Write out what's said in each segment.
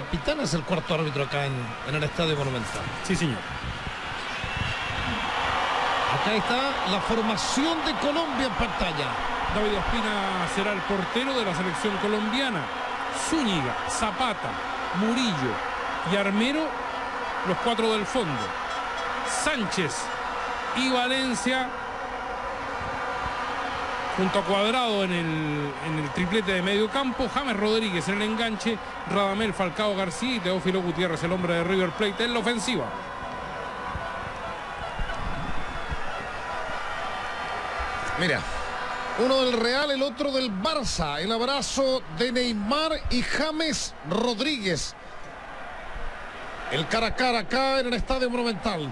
capitán es el cuarto árbitro acá en el Estadio Monumental. Sí, señor. Acá está la formación de Colombia en pantalla. David Ospina será el portero de la selección colombiana. Zúñiga, Zapata, Murillo y Armero, los cuatro del fondo. Sánchez y Valencia junto a Cuadrado en el triplete de medio campo. James Rodríguez en el enganche. Radamel, Falcao, García y Teófilo Gutiérrez, el hombre de River Plate, en la ofensiva. Mira, uno del Real, el otro del Barça. El abrazo de Neymar y James Rodríguez. El cara a cara acá en el Estadio Monumental.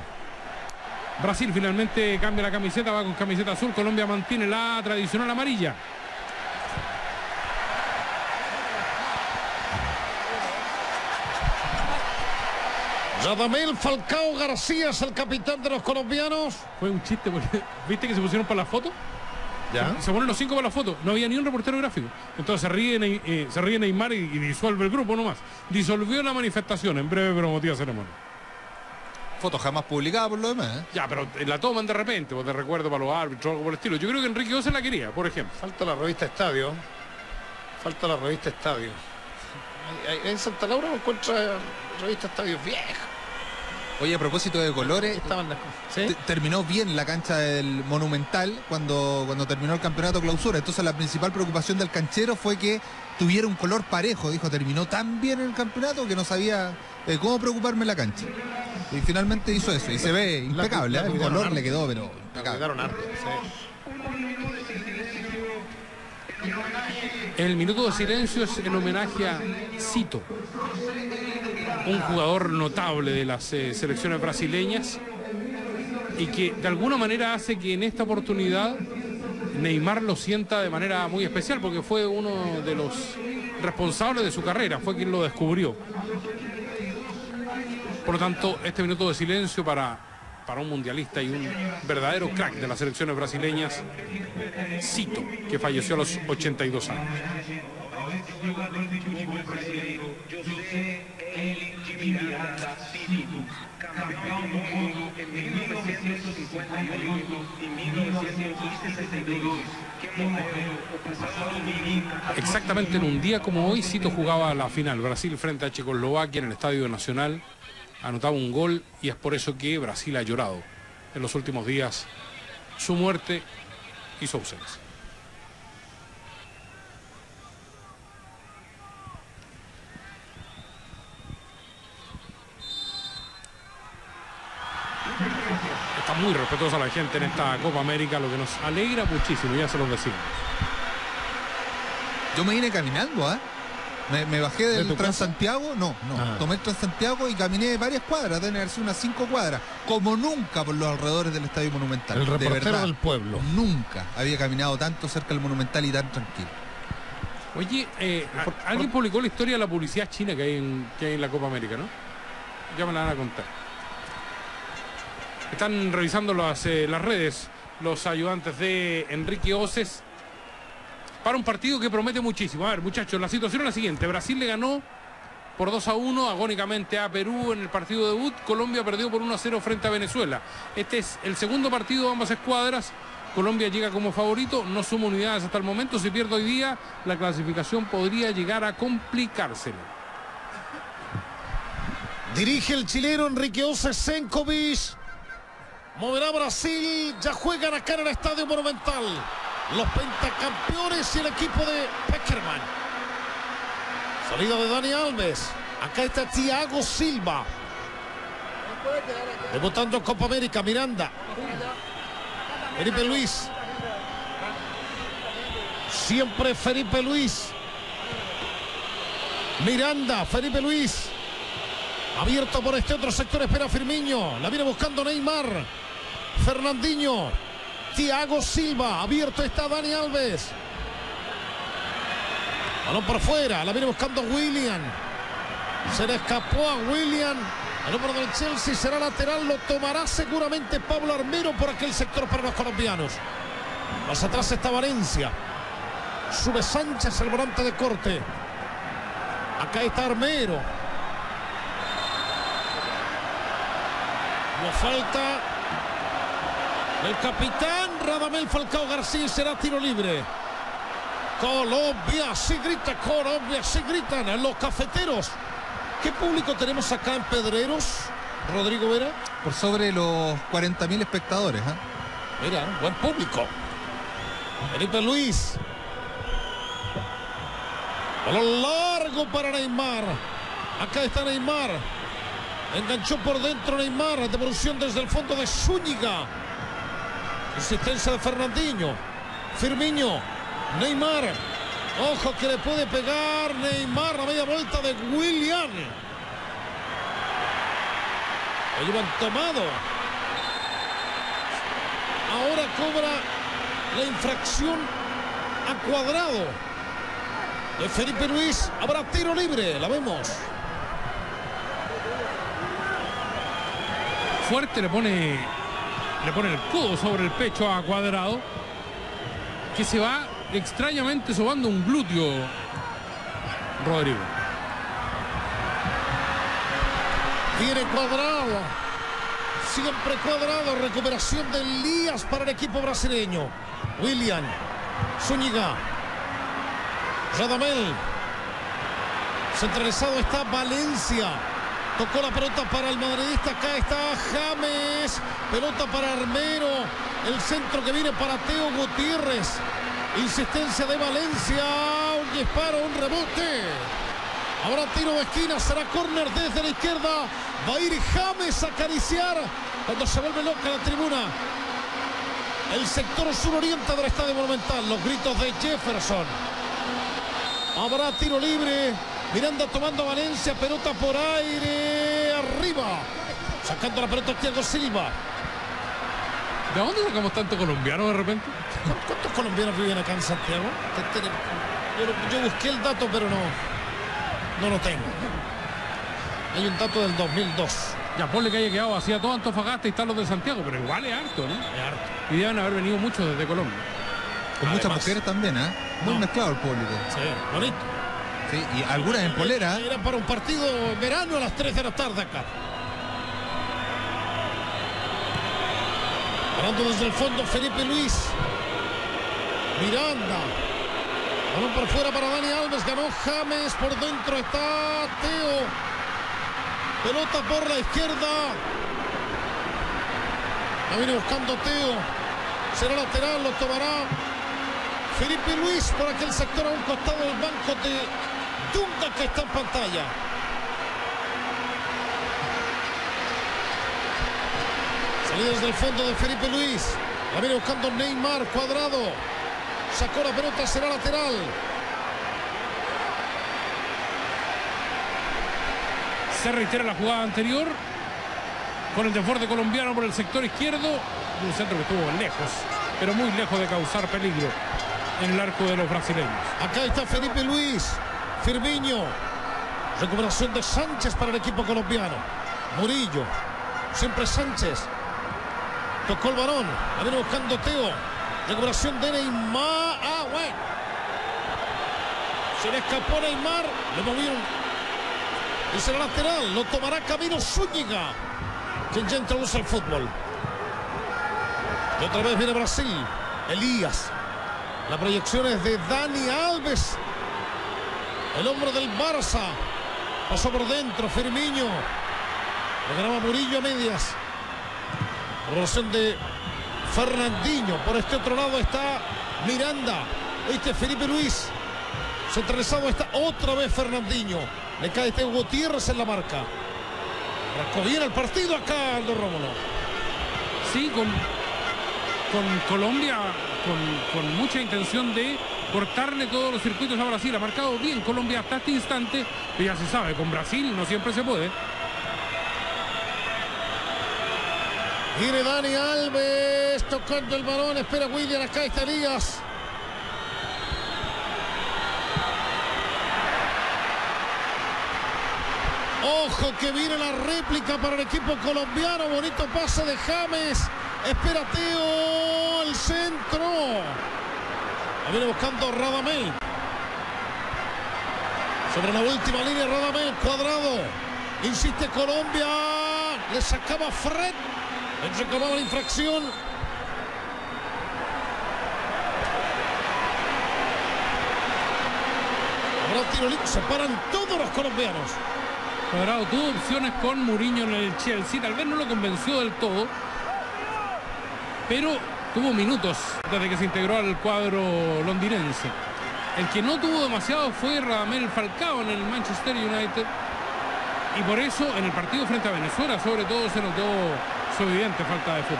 Brasil finalmente cambia la camiseta, va con camiseta azul. Colombia mantiene la tradicional amarilla. Radamel Falcao García es el capitán de los colombianos. Fue un chiste porque viste que se pusieron para la foto. ¿Ya? Se ponen los 5 para la foto. No había ni un reportero gráfico. Entonces se ríe Neymar y disuelve el grupo nomás. Disolvió la manifestación en breve pero emotiva ceremonia. Foto jamás publicada por lo demás, ¿eh? Ya, pero la toman de repente, o de recuerdo para los árbitros, algo por el estilo. Yo creo que Enrique Ose la quería, por ejemplo. Falta la revista Estadio. Falta la revista Estadio. En Santa Laura me encuentra revista Estadio vieja. Oye, a propósito de colores, Estaban las cosas. ¿Sí? terminó bien la cancha del Monumental cuando terminó el campeonato clausura. Entonces la principal preocupación del canchero fue que tuviera un color parejo. Dijo, terminó tan bien el campeonato que no sabía cómo preocuparme la cancha. Y finalmente hizo eso. Y se ve impecable, ¿eh? El color le quedó, pero impecable. El minuto de silencio es en homenaje a Cito, un jugador notable de las selecciones brasileñas y que de alguna manera hace que en esta oportunidad Neymar lo sienta de manera muy especial porque fue uno de los responsables de su carrera, fue quien lo descubrió. Por lo tanto, este minuto de silencio para un mundialista y un verdadero crack de las selecciones brasileñas, Cito, que falleció a los 82 años. Exactamente en un día como hoy, Cito jugaba la final, Brasil frente a Checoslovaquia en el Estadio Nacional. Anotaba un gol y es por eso que Brasil ha llorado en los últimos días su muerte y su ausencia. Está muy respetuosa la gente en esta Copa América, lo que nos alegra muchísimo, ya se los decimos. Yo me vine caminando, ¿eh? Me bajé del Transantiago, tomé el Transantiago y caminé varias cuadras, deben haber sido unas 5 cuadras, como nunca por los alrededores del Estadio Monumental. El reportero de verdad, del pueblo. Nunca había caminado tanto cerca del Monumental y tan tranquilo. Oye, alguien publicó la historia de la publicidad china que hay en la Copa América, ¿no? Ya me la van a contar. Están revisando las redes los ayudantes de Enrique Oces para un partido que promete muchísimo. A ver, muchachos, la situación es la siguiente. Brasil le ganó por 2-1 agónicamente a Perú en el partido debut. Colombia perdió por 1-0 frente a Venezuela. Este es el segundo partido de ambas escuadras. Colombia llega como favorito, no suma unidades hasta el momento. Si pierde hoy día, la clasificación podría llegar a complicársela. Dirige el chileno Enrique Ose Senkovic. Moverá Brasil. Ya juegan acá en el Estadio Monumental los pentacampeones y el equipo de Peckerman. Salida de Dani Alves. Acá está Thiago Silva. Debutando en Copa América, Miranda. Felipe Luis. Siempre Felipe Luis. Miranda, Felipe Luis. Abierto por este otro sector, espera Firmino. La viene buscando Neymar. Fernandinho. Thiago Silva. Abierto está Dani Alves. Balón por fuera. La viene buscando William. Se le escapó a William. El número del Chelsea será lateral. Lo tomará seguramente Pablo Armero por aquel sector para los colombianos. Más atrás está Valencia. Sube Sánchez, el volante de corte. Acá está Armero. No falta el capitán Radamel Falcao García. Será tiro libre. Colombia, sí grita, Colombia, sí gritan los cafeteros. ¿Qué público tenemos acá en Pedreros, Rodrigo Vera? Por sobre los 40.000 espectadores, ¿eh? Mira, buen público. Felipe Luis. Balón largo para Neymar. Acá está Neymar. Enganchó por dentro Neymar. Devolución desde el fondo de Zúñiga. Insistencia de Fernandinho. Firmino. Neymar. Ojo que le puede pegar Neymar. La media vuelta de William. Lo llevan tomado. Ahora cobra la infracción a Cuadrado de Felipe Luis. Habrá tiro libre. La vemos. Fuerte le pone el codo sobre el pecho a Cuadrado, que se va extrañamente sobando un glúteo, Rodrigo. Viene Cuadrado. Siempre Cuadrado. Recuperación de Elías para el equipo brasileño. William. Zúñiga. Radamel. Centralizado está Valencia. Tocó la pelota para el madridista. Acá está James. Pelota para Armero. El centro que viene para Teo Gutiérrez. Insistencia de Valencia. Un disparo, un rebote. Ahora tiro de esquina. Será córner desde la izquierda. Va a ir James a acariciar cuando se vuelve loca la tribuna. El sector suroriente del Estadio Monumental. Los gritos de Jefferson. Habrá tiro libre. Miranda tomando a Valencia. Pelota por aire. Arriba. Sacando la pelota Thiago Silva. ¿De dónde sacamos tanto colombiano de repente? ¿Cuántos colombianos viven acá en Santiago? Yo busqué el dato, pero no lo tengo. Hay un dato del 2002. Ya ponle que haya quedado vacía todo Antofagasta y están los de Santiago, pero igual es harto, ¿no? Es harto. Y deben haber venido muchos desde Colombia. Con muchas mujeres también, ¿eh? Muy mezclado el público. Sí, bonito. Sí, y algunas en polera. Era para un partido verano a las 3 de la tarde acá. Parando desde el fondo Felipe Luis. Miranda. Balón por fuera para Dani Alves. Ganó James. Por dentro está Teo. Pelota por la izquierda. La viene buscando Teo. Será lateral. Lo tomará Felipe Luis por aquel sector a un costado del banco de Dunga, que está en pantalla. Salida desde el fondo de Felipe Luis. La viene buscando Neymar. Cuadrado. Sacó la pelota. Será lateral. Se reitera la jugada anterior con el desborde colombiano por el sector izquierdo. Un centro que estuvo lejos, pero muy lejos de causar peligro en el arco de los brasileños. Acá está Felipe Luis. Firmino. Recuperación de Sánchez para el equipo colombiano. Murillo. Siempre Sánchez. Tocó el balón. La viene buscando Teo. Recuperación de Neymar. Ah, bueno. Se le escapó Neymar. Le movieron. Y será lateral. Lo tomará Camilo Zúñiga, quien ya introduce el fútbol. Y otra vez viene Brasil. Elías. La proyección es de Dani Alves. El hombre del Barça. Pasó por dentro. Firmino. Lo ganaba Murillo a medias. Relación de Fernandinho. Por este otro lado está Miranda. Este es Felipe Luis. Centralizado está otra vez Fernandinho. Le cae Teo Gutiérrez en la marca. Rascó bien el partido acá Aldo Rómulo. Sí, con Colombia, con mucha intención de cortarle todos los circuitos a Brasil. Ha marcado bien Colombia hasta este instante, pero ya se sabe, con Brasil no siempre se puede. Viene Dani Alves tocando el balón. Espera William. Acá está Elías. Ojo que viene la réplica para el equipo colombiano. Bonito pase de James. Espera Teo. El centro. La viene buscando Radamel. Sobre la última línea Radamel. Cuadrado. Insiste Colombia. Le sacaba Fred. Él reclamaba la infracción. Ahora tiro libre. Se paran todos los colombianos. Cuadrado tuvo opciones con Mourinho en el Chelsea. Tal vez no lo convenció del todo, pero tuvo minutos desde que se integró al cuadro londinense. El que no tuvo demasiado fue Radamel Falcao en el Manchester United. Y por eso en el partido frente a Venezuela sobre todo se notó su evidente falta de fútbol.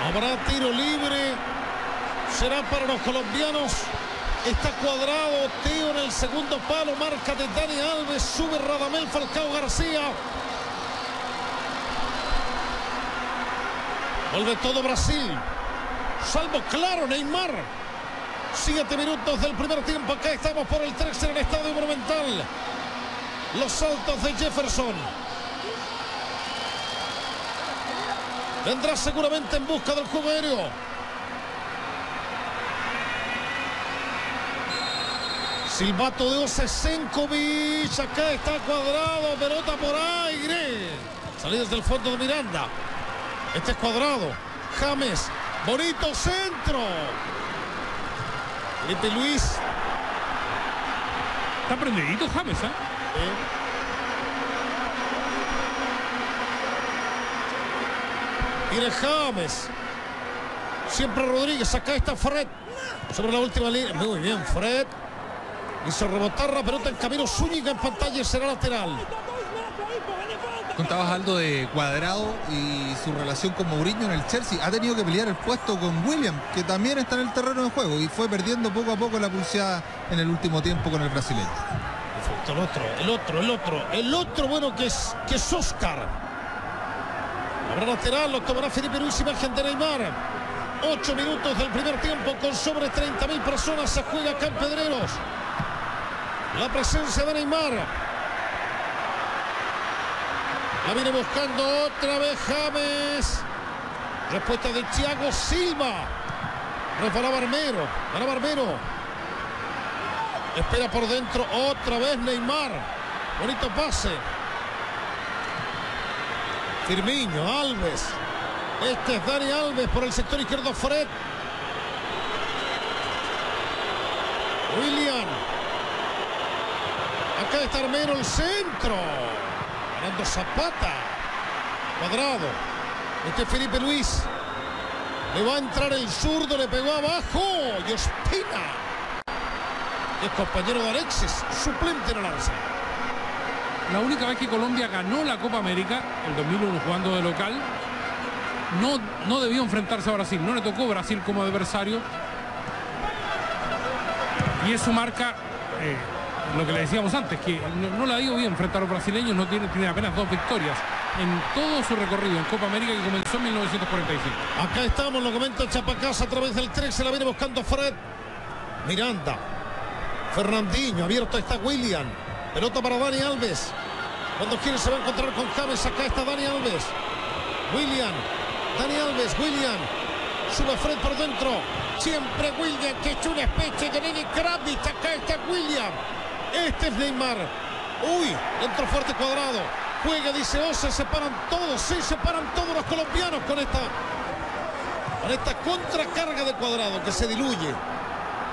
Habrá tiro libre. Será para los colombianos. Está Cuadrado, Teo en el segundo palo, marca de Dani Alves, sube Radamel Falcao García. Vuelve todo Brasil, salvo claro Neymar. 7 minutos del primer tiempo, acá estamos por el 3 en el Estadio Monumental. Los saltos de Jefferson. Vendrá seguramente en busca del juego aéreo. Silbato de Osesenkovic. Acá está Cuadrado. Pelota por aire. Salida desde el fondo de Miranda. Este es Cuadrado. James. Bonito centro. Felipe Luis. Está prendidito James, ¿eh? Viene James. Siempre Rodríguez. Acá está Fred. Sobre la última línea. Muy bien, Fred. Hizo rebotar la pelota en camino. Zúñiga en pantalla y será lateral. Contabas algo de Cuadrado y su relación con Mourinho en el Chelsea. Ha tenido que pelear el puesto con William, que también está en el terreno de juego y fue perdiendo poco a poco la pulseada en el último tiempo con el brasileño. Perfecto, el otro bueno que es Oscar. Habrá lateral, lo tomará Felipe Luis, imagen de Neymar. 8 minutos del primer tiempo con sobre 30.000 personas. Se juega acá en Pedreros. La presencia de Neymar. La viene buscando otra vez James. Respuesta de Thiago Silva. Resbala Barbero. Espera por dentro otra vez Neymar. Bonito pase. Firmino, Alves. Este es Dani Alves por el sector izquierdo. Fred. William. Acá está Armero, el centro. Ganando Zapata. Cuadrado. Este es Felipe Luis. Le va a entrar el zurdo, le pegó abajo. Y Ospina. Es compañero de Alexis, suplente en el Arsenal. La única vez que Colombia ganó la Copa América, el 2001 jugando de local, no debió enfrentarse a Brasil. No le tocó Brasil como adversario. Y eso marca lo que le decíamos antes, que no la dio bien enfrentar a los brasileños. No tiene apenas 2 victorias en todo su recorrido en Copa América, que comenzó en 1945. Acá estamos, lo comenta Chapacás a través del 3. Se la viene buscando Fred. Miranda. Fernandinho. Abierto está William. Pelota para Dani Alves. Cuando quiere se va a encontrar con James. Acá está Dani Alves. William. Dani Alves. William. Sube Fred por dentro. Siempre William, que echó una especie de Nini Kravitz. Acá está William. Este es Neymar. Uy, entró fuerte Cuadrado. Juega, dice Ose, se paran todos. Sí, se paran todos los colombianos con esta contracarga de Cuadrado que se diluye.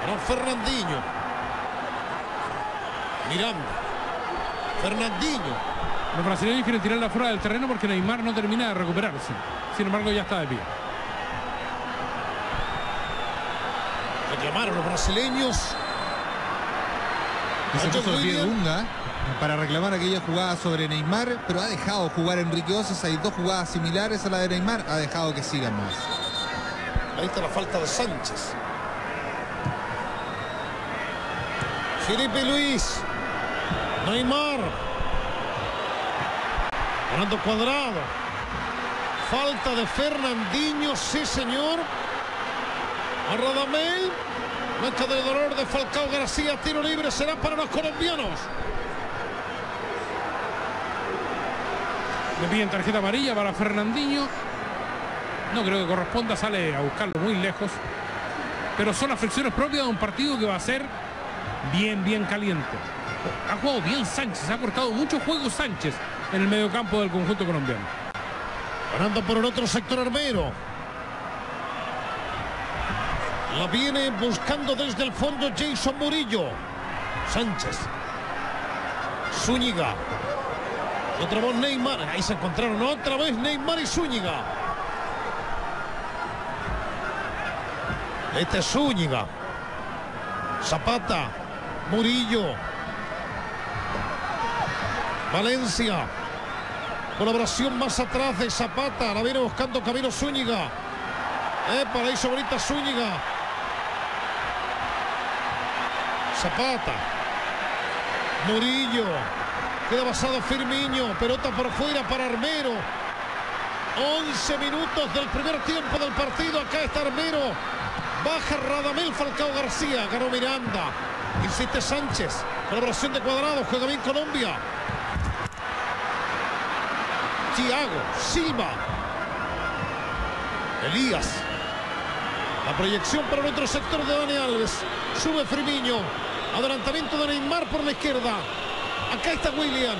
Para Fernandinho. Miranda. Fernandinho. Los brasileños quieren tirarla fuera del terreno porque Neymar no termina de recuperarse. Sin embargo, ya está de pie. Reclamaron los brasileños. Y se puso el pie de Unga para reclamar aquella jugada sobre Neymar, pero ha dejado jugar Enrique Oses. Hay 2 jugadas similares a la de Neymar. Ha dejado que sigan más. Ahí está la falta de Sánchez. Felipe Luis. Neymar. Ganando Cuadrado. Falta de Fernandinho, sí señor. A Radamel. Mancha de dolor de Falcao García. Tiro libre será para los colombianos. Le piden tarjeta amarilla para Fernandinho. No creo que corresponda, sale a buscarlo muy lejos. Pero son las fricciones propias de un partido que va a ser bien caliente. Ha jugado bien Sánchez, ha cortado mucho juego Sánchez en el mediocampo del conjunto colombiano. Ganando por el otro sector Armero. La viene buscando desde el fondo Jason Murillo. Sánchez. Zúñiga. Otra vez Neymar. Ahí se encontraron otra vez Neymar y Zúñiga. Este es Zúñiga. Zapata. Murillo. Valencia. Colaboración más atrás de Zapata. La viene buscando Camilo Zúñiga. Para ahí sobrita Zúñiga. Zapata. Murillo. Queda basado Firmino. Pelota por fuera para Armero. 11 minutos del primer tiempo del partido. Acá está Armero. Baja Radamel Falcao García. Ganó Miranda. Insiste Sánchez. Colaboración de Cuadrado. Juega bien Colombia. Thiago Silva. Elías. La proyección para el otro sector de Dani Alves. Sube Firmino. Adelantamiento de Neymar por la izquierda. Acá está William.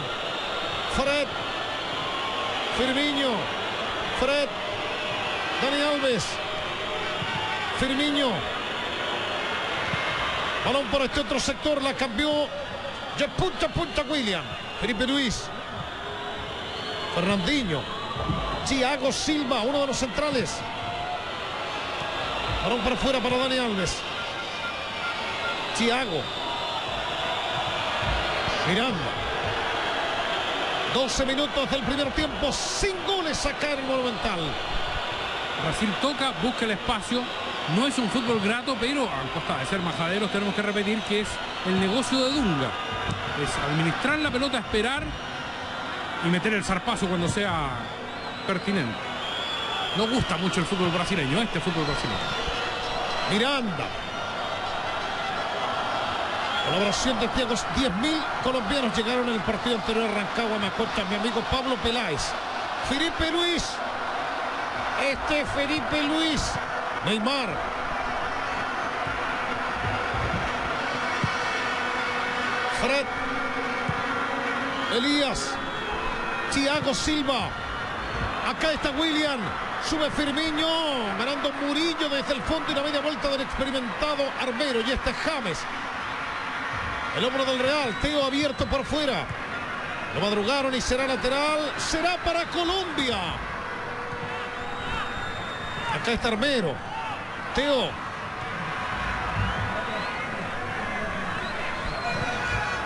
Fred. Firmino. Fred. Dani Alves. Firmino. Balón por este otro sector. La cambió. Ya punta a punta William. Felipe Luis. Fernandinho. Thiago Silva. Uno de los centrales. Balón para afuera para Dani Alves. Thiago. Miranda. 12 minutos del primer tiempo. Sin goles acá en el Monumental. Brasil toca, busca el espacio. No es un fútbol grato, pero a costa de ser majaderos tenemos que repetir que es el negocio de Dunga. Es administrar la pelota, esperar y meter el zarpazo cuando sea pertinente. No gusta mucho el fútbol brasileño, este fútbol brasileño. Miranda. Colaboración de Thiago. 10.000 colombianos llegaron en el partido anterior arrancado a Macota. Mi amigo Pablo Peláez. Felipe Luis. Este Felipe Luis. Neymar. Fred. Elías. Thiago Silva. Acá está William. Sube Firmino. Ganando Murillo desde el fondo y la media vuelta del experimentado Armero. Y este es James. El hombro del Real. Teo abierto por fuera. Lo madrugaron y será lateral. Será para Colombia. Acá está Armero. Teo.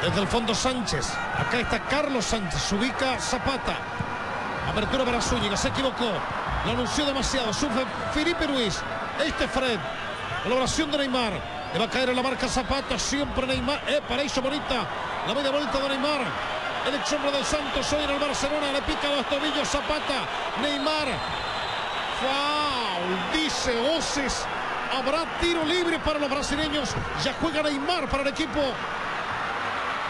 Desde el fondo Sánchez. Acá está Carlos Sánchez. Se ubica Zapata. Apertura para Zúñiga. Se equivocó. Lo anunció demasiado. Sufre Felipe Luis. Este Fred. Colaboración de Neymar. Le va a caer en la marca Zapata. Siempre Neymar. Paraíso bonita. La media vuelta de Neymar. El ex hombre del Santos hoy en el Barcelona. Le pica los tobillos Zapata. Neymar. Foul. Dice Oces. Habrá tiro libre para los brasileños. Ya juega Neymar para el equipo.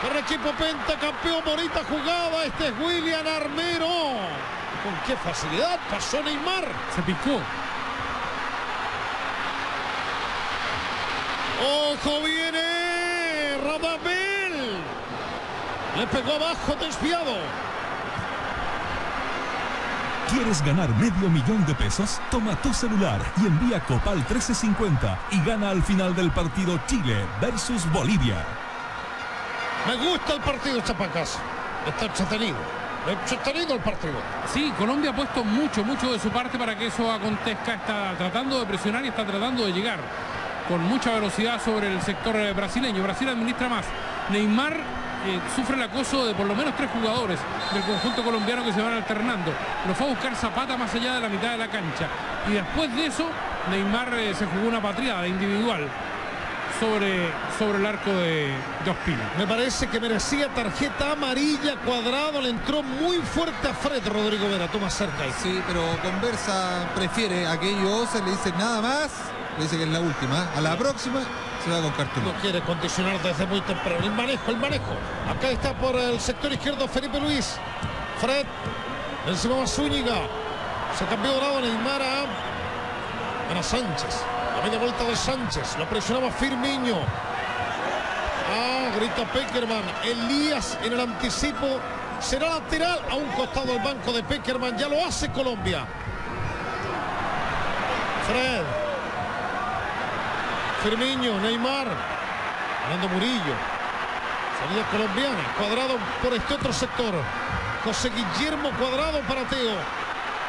Para el equipo pentacampeón. Bonita jugada. Este es William Armero. Con qué facilidad pasó Neymar. Se picó. Ojo, viene Radamel. Le pegó abajo, desviado. ¿Quieres ganar $500,000? Toma tu celular y envía Copal 1350 y gana al final del partido Chile versus Bolivia. Me gusta el partido, Chapacas. Está entretenido. Entretenido el partido. Sí, Colombia ha puesto mucho de su parte para que eso acontezca. Está tratando de presionar y está tratando de llegar con mucha velocidad sobre el sector brasileño. Brasil administra más. Neymar sufre el acoso de por lo menos 3 jugadores del conjunto colombiano que se van alternando. Lo fue a buscar Zapata más allá de la mitad de la cancha. Y después de eso, Neymar se jugó una patriada individual sobre el arco de Ospina. Me parece que merecía tarjeta amarilla. Cuadrado le entró muy fuerte a Fred. Rodrigo Vera, toma cerca ahí. Sí, pero Conversa prefiere aquello. Se le dice nada más. Le dice que es la última. A la próxima se va con cartón. No quiere condicionar desde muy temprano. El manejo. Acá está por el sector izquierdo Felipe Luis. Fred. Encima va Zúñiga. Se cambió de lado Neymar a Sánchez. La media vuelta de Sánchez. Lo presionaba Firmino. Grita Peckerman. Elías en el anticipo Será lateral a un costado del banco de Peckerman. Ya lo hace Colombia. Fred. Firmino, Neymar. Ganando Murillo. Salida colombiana. Cuadrado por este otro sector. José Guillermo Cuadrado para Teo.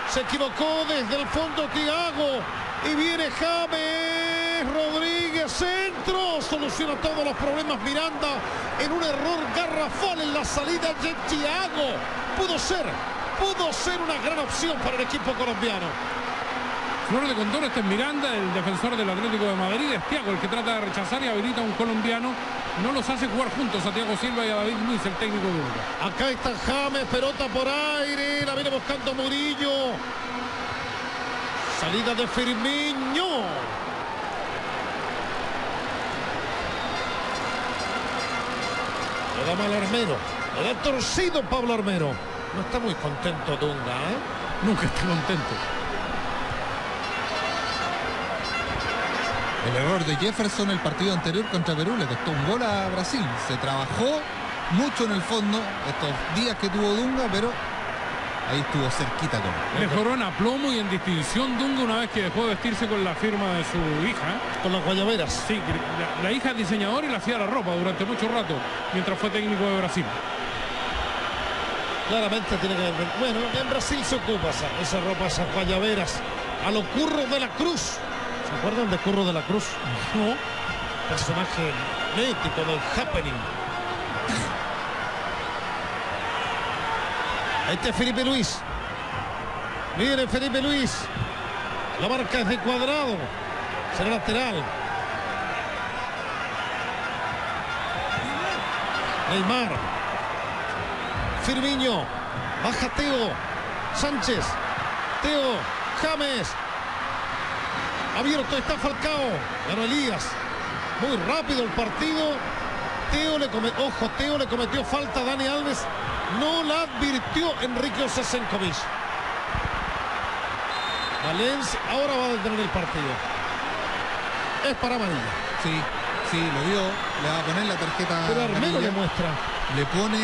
Se equivocó desde el fondo Thiago. Y viene James Rodríguez. Centro. Soluciona todos los problemas Miranda. En un error garrafal en la salida de Thiago. Pudo ser una gran opción para el equipo colombiano. Flor de Condor, este es Miranda, el defensor del Atlético de Madrid. Es Thiago el que trata de rechazar y habilita a un colombiano. No los hace jugar juntos a Thiago Silva y a David Luiz, el técnico de Uruguay. Acá está James, pelota por aire. La viene buscando Murillo. Salida de Firmino. Le da mal Armero. Le da torcido Pablo Armero. No está muy contento Dunga, ¿eh? Nunca está contento. El error de Jefferson el partido anterior contra Perú le costó un gol a Brasil. Se trabajó mucho en el fondo estos días que tuvo Dunga, pero ahí estuvo cerquita con él. Mejoró en aplomo y en distinción Dunga una vez que dejó de vestirse con la firma de su hija. Con las guayaberas. Sí, la hija es diseñadora y le hacía la ropa durante mucho rato, mientras fue técnico de Brasil. Claramente tiene que... Bueno, en Brasil se ocupa esa ropa, esas guayaberas. A lo Curro de la Cruz. ¿Se acuerdan de Curro de la Cruz? No. Personaje mítico del Happening. Ahí está Felipe Luis. Viene Felipe Luis. La marca es de Cuadrado. Será lateral. Neymar. Firmino. Baja Teo. Sánchez. Teo. James. Abierto está Falcao. Ganó Elías. Muy rápido el partido. Teo le cometió falta a Dani Alves. No la advirtió Enrique Osesenkovic. Valencia ahora va a detener el partido. Es para amarilla. Sí, lo vio. Le va a poner la tarjeta. Pero Armero le muestra. Le pone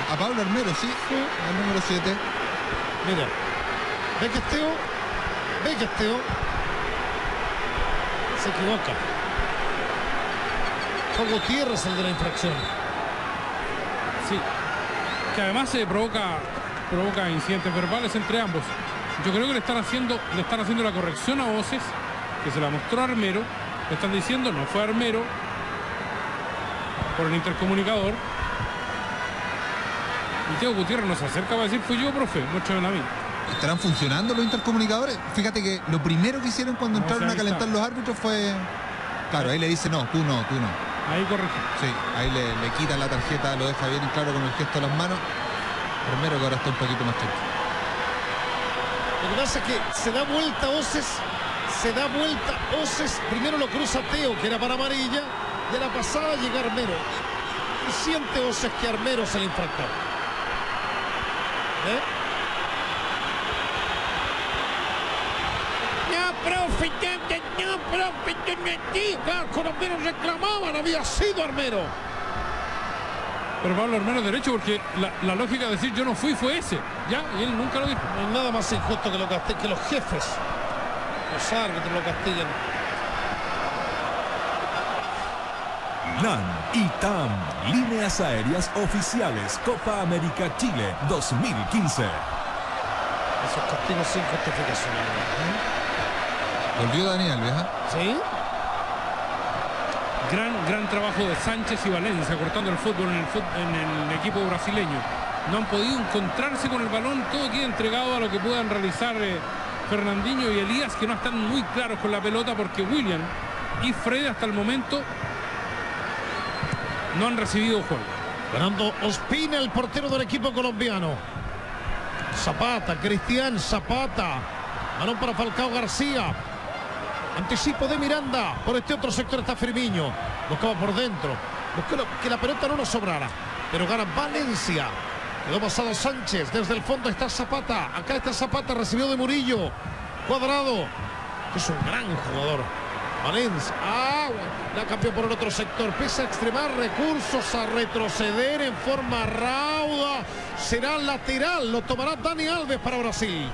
a Pablo Armero, sí. Al número 7. Mira. ¿Ve que es Teo? ¿Ve que es Teo? Se equivoca. Fue Gutiérrez el de la infracción. Sí. Que además se provoca incidentes verbales entre ambos. Yo creo que le están haciendo la corrección a Voces, que se la mostró a Armero. Le están diciendo, no fue Armero, por el intercomunicador. Y Teo Gutiérrez nos acerca para decir, fui yo, profe, muéstrame a mí. ¿Estarán funcionando los intercomunicadores? Fíjate que lo primero que hicieron cuando entraron a calentar los árbitros fue... Claro, ahí le dice, no, tú no. Ahí correcto. Sí, ahí le quitan la tarjeta, lo deja bien claro con el gesto de las manos. Armero que ahora está un poquito más tranquilo. Lo que pasa es que se da vuelta Oces. Primero lo cruza Teo, que era para amarilla. Y a la pasada llega Armero. Y siente Oces que Armero se le infractó. Colombianos reclamaban, había sido Armero. Pero Pablo Armero es derecho, porque la lógica de decir yo no fui fue ese. Ya, y él nunca lo dijo. No hay nada más injusto que lo castiguen, que los jefes, los árbitros lo castiguen. LAN y TAM, líneas aéreas oficiales Copa América Chile 2015. Esos castigos sin justificación. Volvió Dani Alves, ¿eh? ¿Sí? Gran trabajo de Sánchez y Valencia cortando el fútbol en el equipo brasileño. No han podido encontrarse con el balón, todo queda entregado a lo que puedan realizar Fernandinho y Elías, que no están muy claros con la pelota, porque William y Fred hasta el momento no han recibido juego. Ganando Ospina, el portero del equipo colombiano. Zapata, Cristian Zapata. Balón para Falcao García. Anticipo de Miranda. Por este otro sector está Firmino. Buscaba por dentro. Buscó que la pelota no nos sobrara. Pero gana Valencia. Quedó pasado Sánchez. Desde el fondo está Zapata. Acá está Zapata. Recibió de Murillo. Cuadrado. Es un gran jugador. Valencia. La cambió por el otro sector. Pese a extremar recursos, a retroceder en forma rauda. Será lateral. Lo tomará Dani Alves para Brasil.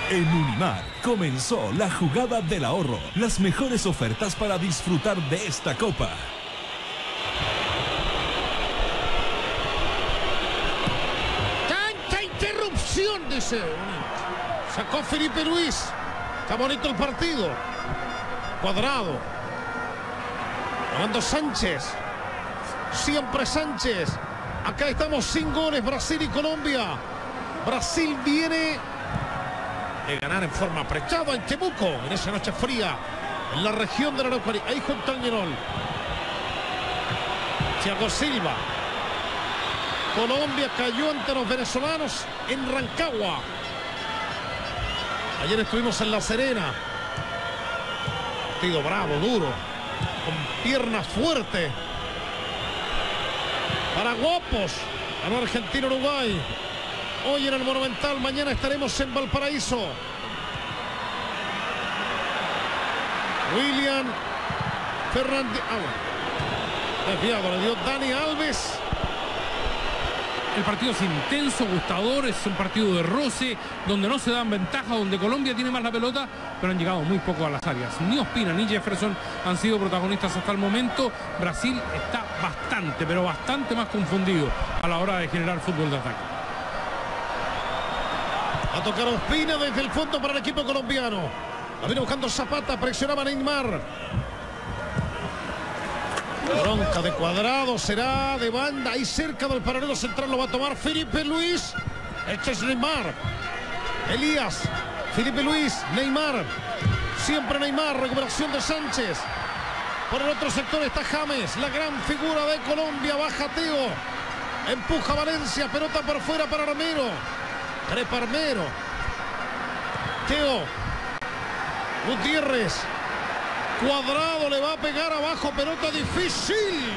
En Unimar comenzó la jugada del ahorro. Las mejores ofertas para disfrutar de esta copa. ¡Tanta interrupción! Dice. Sacó Felipe Luis. Está bonito el partido. Cuadrado. Ganando Sánchez. Siempre Sánchez. Acá estamos sin goles. Brasil y Colombia. Brasil viene de ganar en forma aprechada en Temuco, en esa noche fría, en la región de la Araucanía. Ahí junto al Ñerol. Thiago Silva. Colombia cayó ante los venezolanos en Rancagua. Ayer estuvimos en La Serena. Partido bravo, duro, con piernas fuertes. Para guapos. Ganó Argentina, Uruguay. Hoy en el Monumental, mañana estaremos en Valparaíso. William Fernández. Desviado, le dio Dani Alves. El partido es intenso, gustador, es un partido de roce, donde no se dan ventaja, donde Colombia tiene más la pelota, pero han llegado muy poco a las áreas. Ni Ospina ni Jefferson han sido protagonistas hasta el momento. Brasil está bastante, pero bastante más confundido a la hora de generar fútbol de ataque. A tocar Ospina desde el fondo para el equipo colombiano. La viene buscando Zapata, presionaba Neymar. Bronca de Cuadrado, será de banda, ahí cerca del paralelo central lo va a tomar Felipe Luis. Este es Neymar. Elías, Felipe Luis, Neymar. Siempre Neymar, recuperación de Sánchez. Por el otro sector está James, la gran figura de Colombia, baja Teo. Empuja Valencia, pelota por fuera para Armero. Trepa Armero. Teo. Gutiérrez. Cuadrado le va a pegar abajo, pelota difícil.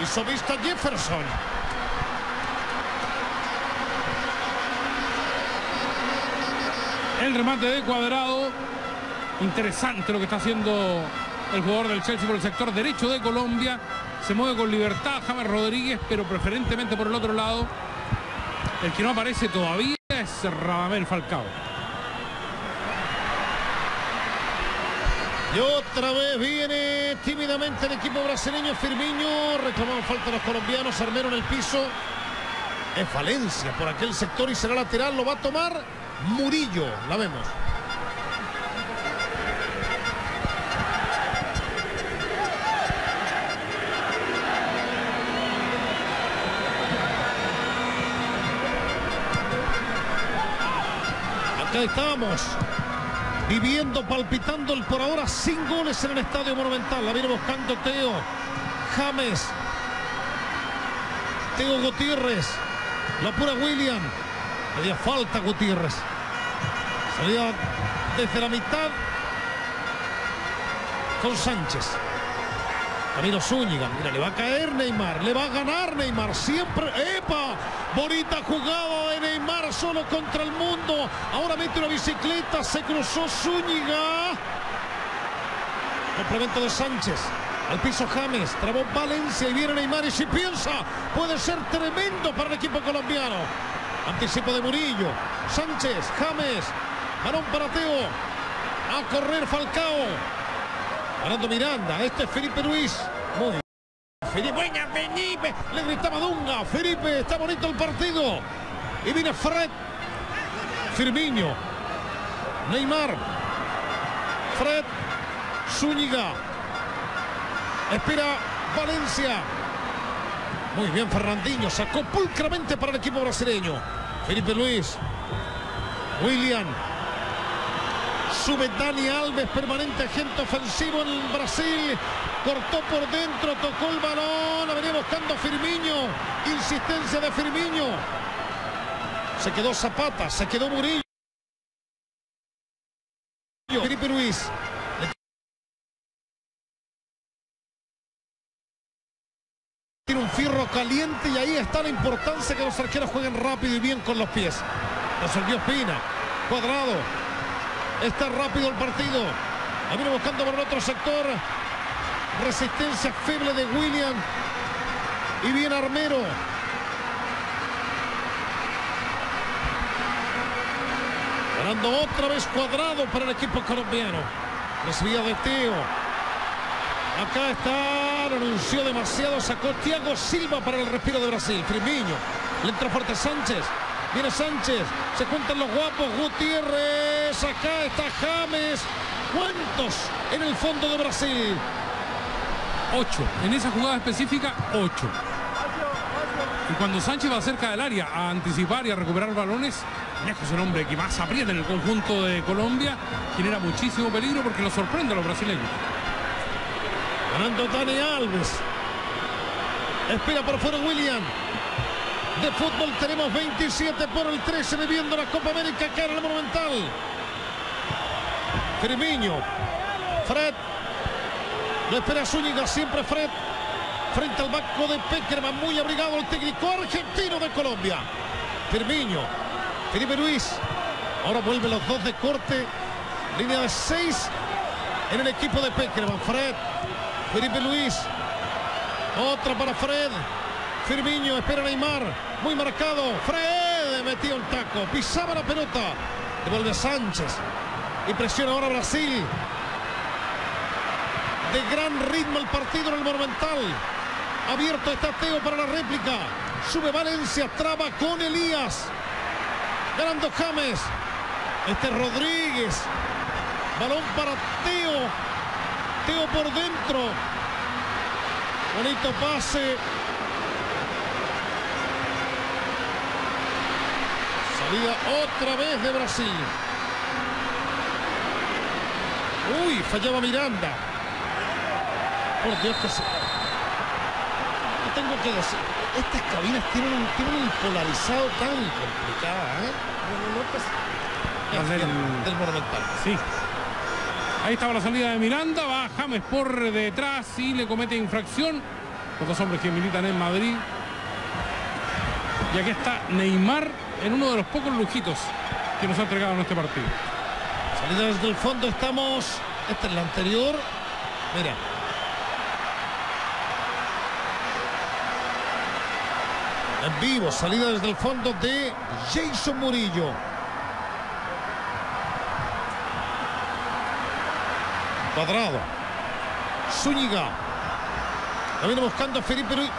Hizo vista Jefferson. El remate de Cuadrado. Interesante lo que está haciendo el jugador del Chelsea por el sector derecho de Colombia. Se mueve con libertad James Rodríguez, pero preferentemente por el otro lado. El que no aparece todavía es Radamel Falcao. Y otra vez viene tímidamente el equipo brasileño. Firmino, reclamaban falta los colombianos. Armero en el piso. Es Valencia por aquel sector y será lateral. Lo va a tomar Murillo. La vemos. Acá estamos. Viviendo, palpitando el por ahora sin goles en el Estadio Monumental. La viene buscando Teo. James. Teo Gutiérrez. La apura William. Había falta Gutiérrez. Salía desde la mitad con Sánchez. Camilo Zúñiga. Mira, le va a caer Neymar. Le va a ganar Neymar. Siempre. ¡Epa! Bonita jugada de Neymar solo contra el mundo. Ahora mete una bicicleta. Se cruzó Zúñiga. Complemento de Sánchez. Al piso James. Trabó Valencia y viene Neymar. Y si piensa, puede ser tremendo para el equipo colombiano. Anticipo de Murillo. Sánchez. James. Balón para Teo. A correr Falcao. Ganando Miranda. Este es Felipe Luis. Muy bien. Felipe, buena, Felipe. Le gritaba Dunga. Felipe, está bonito el partido. Y viene Fred. Firmino. Neymar. Fred. Zúñiga. Espera Valencia. Muy bien Fernandinho. Sacó pulcramente para el equipo brasileño. Felipe Luis. William. Sube Dani Alves, permanente agente ofensivo en Brasil. Cortó por dentro, tocó el balón. La venía buscando Firmino. Insistencia de Firmino. Se quedó Zapata, se quedó Murillo. Felipe Luis. Tiene un fierro caliente y ahí está la importancia que los arqueros jueguen rápido y bien con los pies. Resolvió Ospina. Cuadrado. Está rápido el partido. La viene buscando por el otro sector. Resistencia feble de William. Y viene Armero. Ganando otra vez Cuadrado para el equipo colombiano. Recibida de Teo. Acá está, lo anunció demasiado, sacó Thiago Silva para el respiro de Brasil. Firmino, le entra fuerte Sánchez. Viene Sánchez, se cuentan los guapos. Gutiérrez, acá está James. ¿Cuántos en el fondo de Brasil? 8. En esa jugada específica, 8. Y cuando Sánchez va cerca del área a anticipar y a recuperar balones, lejos el hombre que más aprieta en el conjunto de Colombia, genera muchísimo peligro porque lo sorprende a los brasileños. Ganando Dani Alves. Espera por fuera William. De fútbol tenemos 27 por el 13 viviendo la Copa América acá en el Monumental. Firmino. Fred. Lo espera Zúñiga, siempre Fred. Frente al banco de Peckerman, muy abrigado el técnico argentino de Colombia. Firmino. Felipe Luis. Ahora vuelven los dos de corte. Línea de 6 en el equipo de Peckerman. Fred. Felipe Luis. Otra para Fred. Firmino, espera Neymar. Muy marcado. Fred metió un taco. Pisaba la pelota. Devuelve Sánchez. Y presiona ahora Brasil. De gran ritmo el partido en el Monumental. Abierto está Teo para la réplica. Sube Valencia. Traba con Elías. Ganando James. Este es Rodríguez. Balón para Teo. Teo por dentro. Bonito pase. Salida otra vez de Brasil. Uy, fallaba Miranda. Por Dios que se... ¿Qué tengo que decir? Estas cabinas tienen un polarizado tan complicado, ¿eh? Del Monumental. Sí. Ahí estaba la salida de Miranda, va James por detrás y le comete infracción. Los dos hombres que militan en Madrid. Y aquí está Neymar en uno de los pocos lujitos que nos ha entregado en este partido. Salida desde el fondo, estamos... Esta es la anterior. Mira. En vivo, salida desde el fondo de Jason Murillo. Cuadrado. Zúñiga. La viene buscando a Felipe Luis.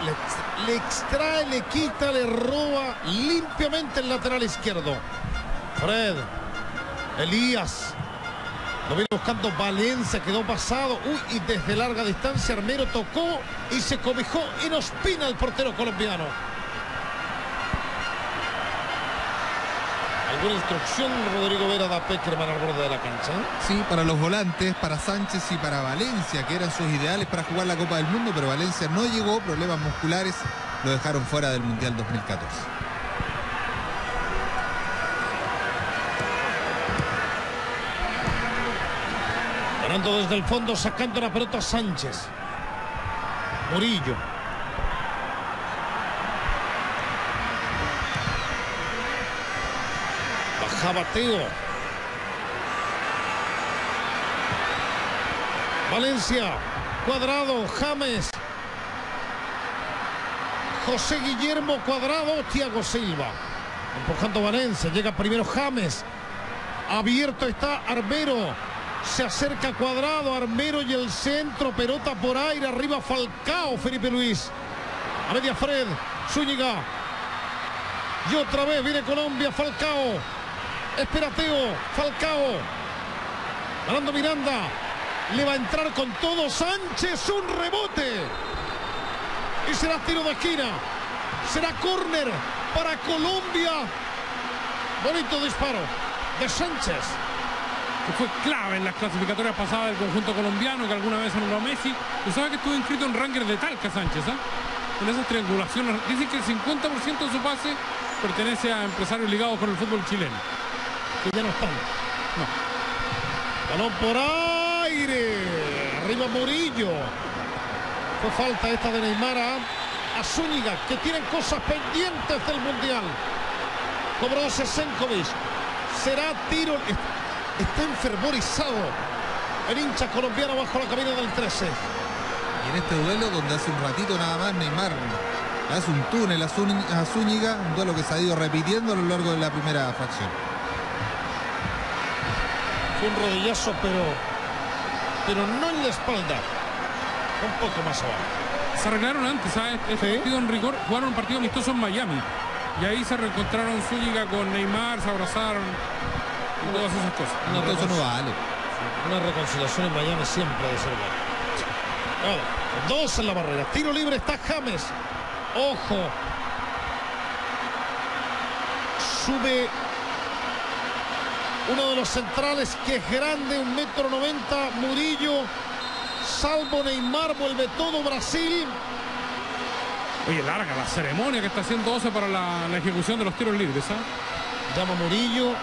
Le extrae, le quita, le roba limpiamente el lateral izquierdo. Fred. Elías. Lo viene buscando Valencia. Quedó pasado. Uy, y desde larga distancia Armero tocó y se cobijó en Ospina el portero colombiano. ¿Alguna instrucción, Rodrigo Vera, da Peckerman al borde de la cancha? Sí, para los volantes, para Sánchez y para Valencia, que eran sus ideales para jugar la Copa del Mundo, pero Valencia no llegó, problemas musculares, lo dejaron fuera del Mundial 2014. Ganando desde el fondo, sacando la pelota Sánchez. Murillo. Teo. Valencia. Cuadrado. James. José Guillermo Cuadrado. Thiago Silva. Empujando Valencia. Llega primero James. Abierto está Armero. Se acerca Cuadrado. Armero y el centro. Pelota por aire. Arriba Falcao. Felipe Luis. A media Fred. Zúñiga. Y otra vez viene Colombia. Falcao. Espera Teo, Falcao. Ganando Miranda. Le va a entrar con todo Sánchez. Un rebote. Y será tiro de esquina. Será córner para Colombia. Bonito disparo de Sánchez. Que fue clave en las clasificatorias pasadas del conjunto colombiano, que alguna vez anuló a Messi. Tú sabes que estuvo inscrito en Rangers de Talca, Sánchez, ¿eh? En esas triangulaciones. Dicen que el 50% de su pase pertenece a empresarios ligados con el fútbol chileno. Que ya no están. No. Balón por aire. Arriba Murillo. Fue falta esta de Neymar a Zúñiga, que tienen cosas pendientes del Mundial. Cobró Sesenkovic. Será tiro. Está enfervorizado el hincha colombiano bajo la cabina del 13. Y en este duelo, donde hace un ratito nada más Neymar hace un túnel a Zúñiga, un duelo que se ha ido repitiendo a lo largo de la primera fracción. Fue un rodillazo, pero no en la espalda, un poco más abajo. Se arreglaron antes, ¿sabes? Este partido en rigor, jugaron un partido amistoso en Miami. Y ahí se reencontraron Zúñiga con Neymar, se abrazaron y todas esas cosas. No, todo eso no vale. Una reconciliación en Miami siempre debe ser buena. Dos en la barrera. Tiro libre, está James. Ojo. Sube uno de los centrales que es grande, 1,90 m, Murillo. Salvo Neymar, vuelve todo Brasil. Oye, larga la ceremonia que está haciendo Ose para la ejecución de los tiros libres, ¿eh? Llama Murillo.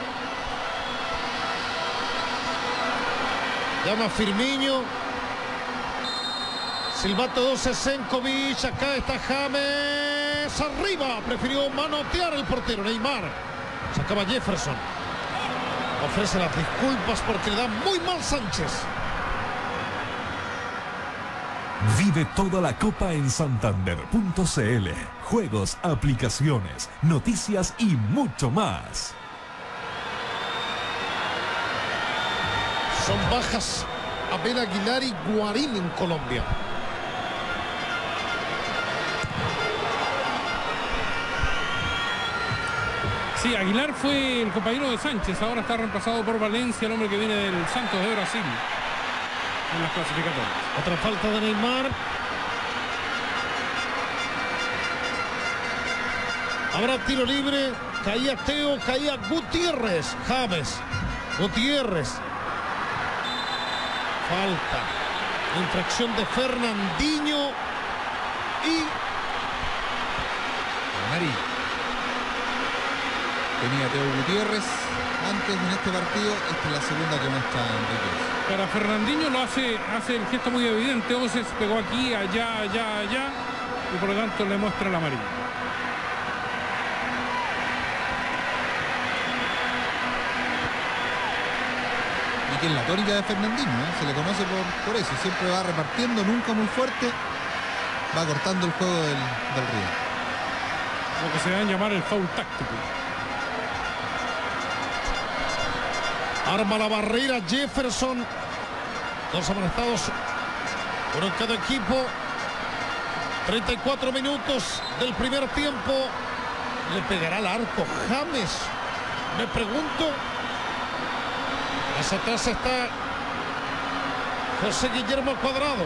Llama Firmino. Silbato 12, Senkovic. Acá está James. Arriba. Prefirió manotear el portero. Neymar. Sacaba Jefferson. Ofrece las disculpas porque le da muy mal Sánchez. Vive toda la Copa en Santander.cl. Juegos, aplicaciones, noticias y mucho más. Son bajas Abel Aguilar y Guarín en Colombia. Sí, Aguilar fue el compañero de Sánchez. Ahora está reemplazado por Valencia, el hombre que viene del Santos de Brasil en las clasificatorias. Otra falta de Neymar. Habrá tiro libre. Caía Teo, caía Gutiérrez. James. Gutiérrez. Falta. Infracción de Fernandinho. Y Amarillo. Tenía Teo Gutiérrez antes en este partido. Esta es la segunda que muestra Enrique. Para Fernandinho lo hace el gesto muy evidente. Oses pegó aquí, allá, allá, allá. Y por lo tanto le muestra el amarillo. Y que es la tónica de Fernandinho, ¿eh? Se le conoce por eso. Siempre va repartiendo, nunca muy fuerte. Va cortando el juego del rival. Lo que se va a llamar el foul táctico. arma la barrera Jefferson. Dos amonestados, uno en cada equipo. 34 minutos del primer tiempo. ¿Le pegará al arco James? Me pregunto. Hacia atrás está José Guillermo Cuadrado.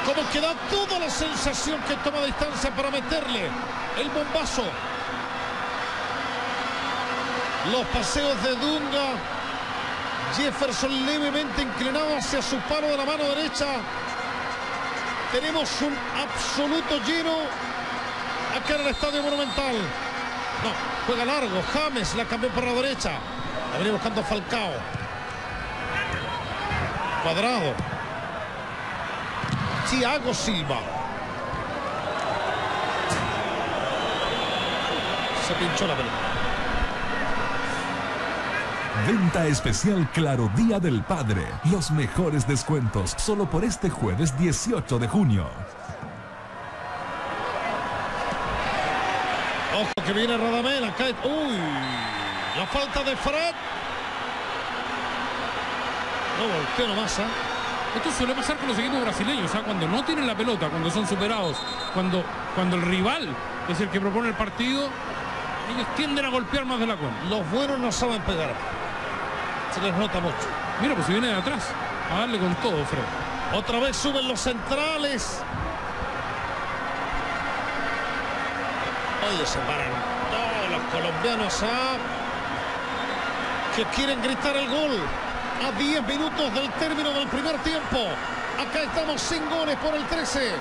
Como que da toda la sensación que toma distancia para meterle el bombazo. Los paseos de Dunga. Jefferson levemente inclinado hacia su palo de la mano derecha. Tenemos un absoluto lleno acá en el Estadio Monumental. No, juega largo. James la cambió por la derecha. La venía buscando Falcao. Cuadrado. Thiago Silva. Se pinchó la pelota. Venta especial Claro Día del Padre. Los mejores descuentos solo por este jueves 18 de junio. Ojo que viene Radamel. Acá. Uy. La falta de Fred. No volteó nomás, ¿eh? Esto suele pasar con los equipos brasileños, ¿eh? Cuando no tienen la pelota, cuando son superados, cuando el rival es el que propone el partido, ellos tienden a golpear más de la cuenta. Los buenos no saben pegar. Se les nota mucho. Mira, pues si viene de atrás, a darle con todo, Fred. Otra vez suben los centrales. Oye, se paran todos los colombianos que quieren gritar el gol. A 10 minutos del término del primer tiempo. Acá estamos sin goles por el 13.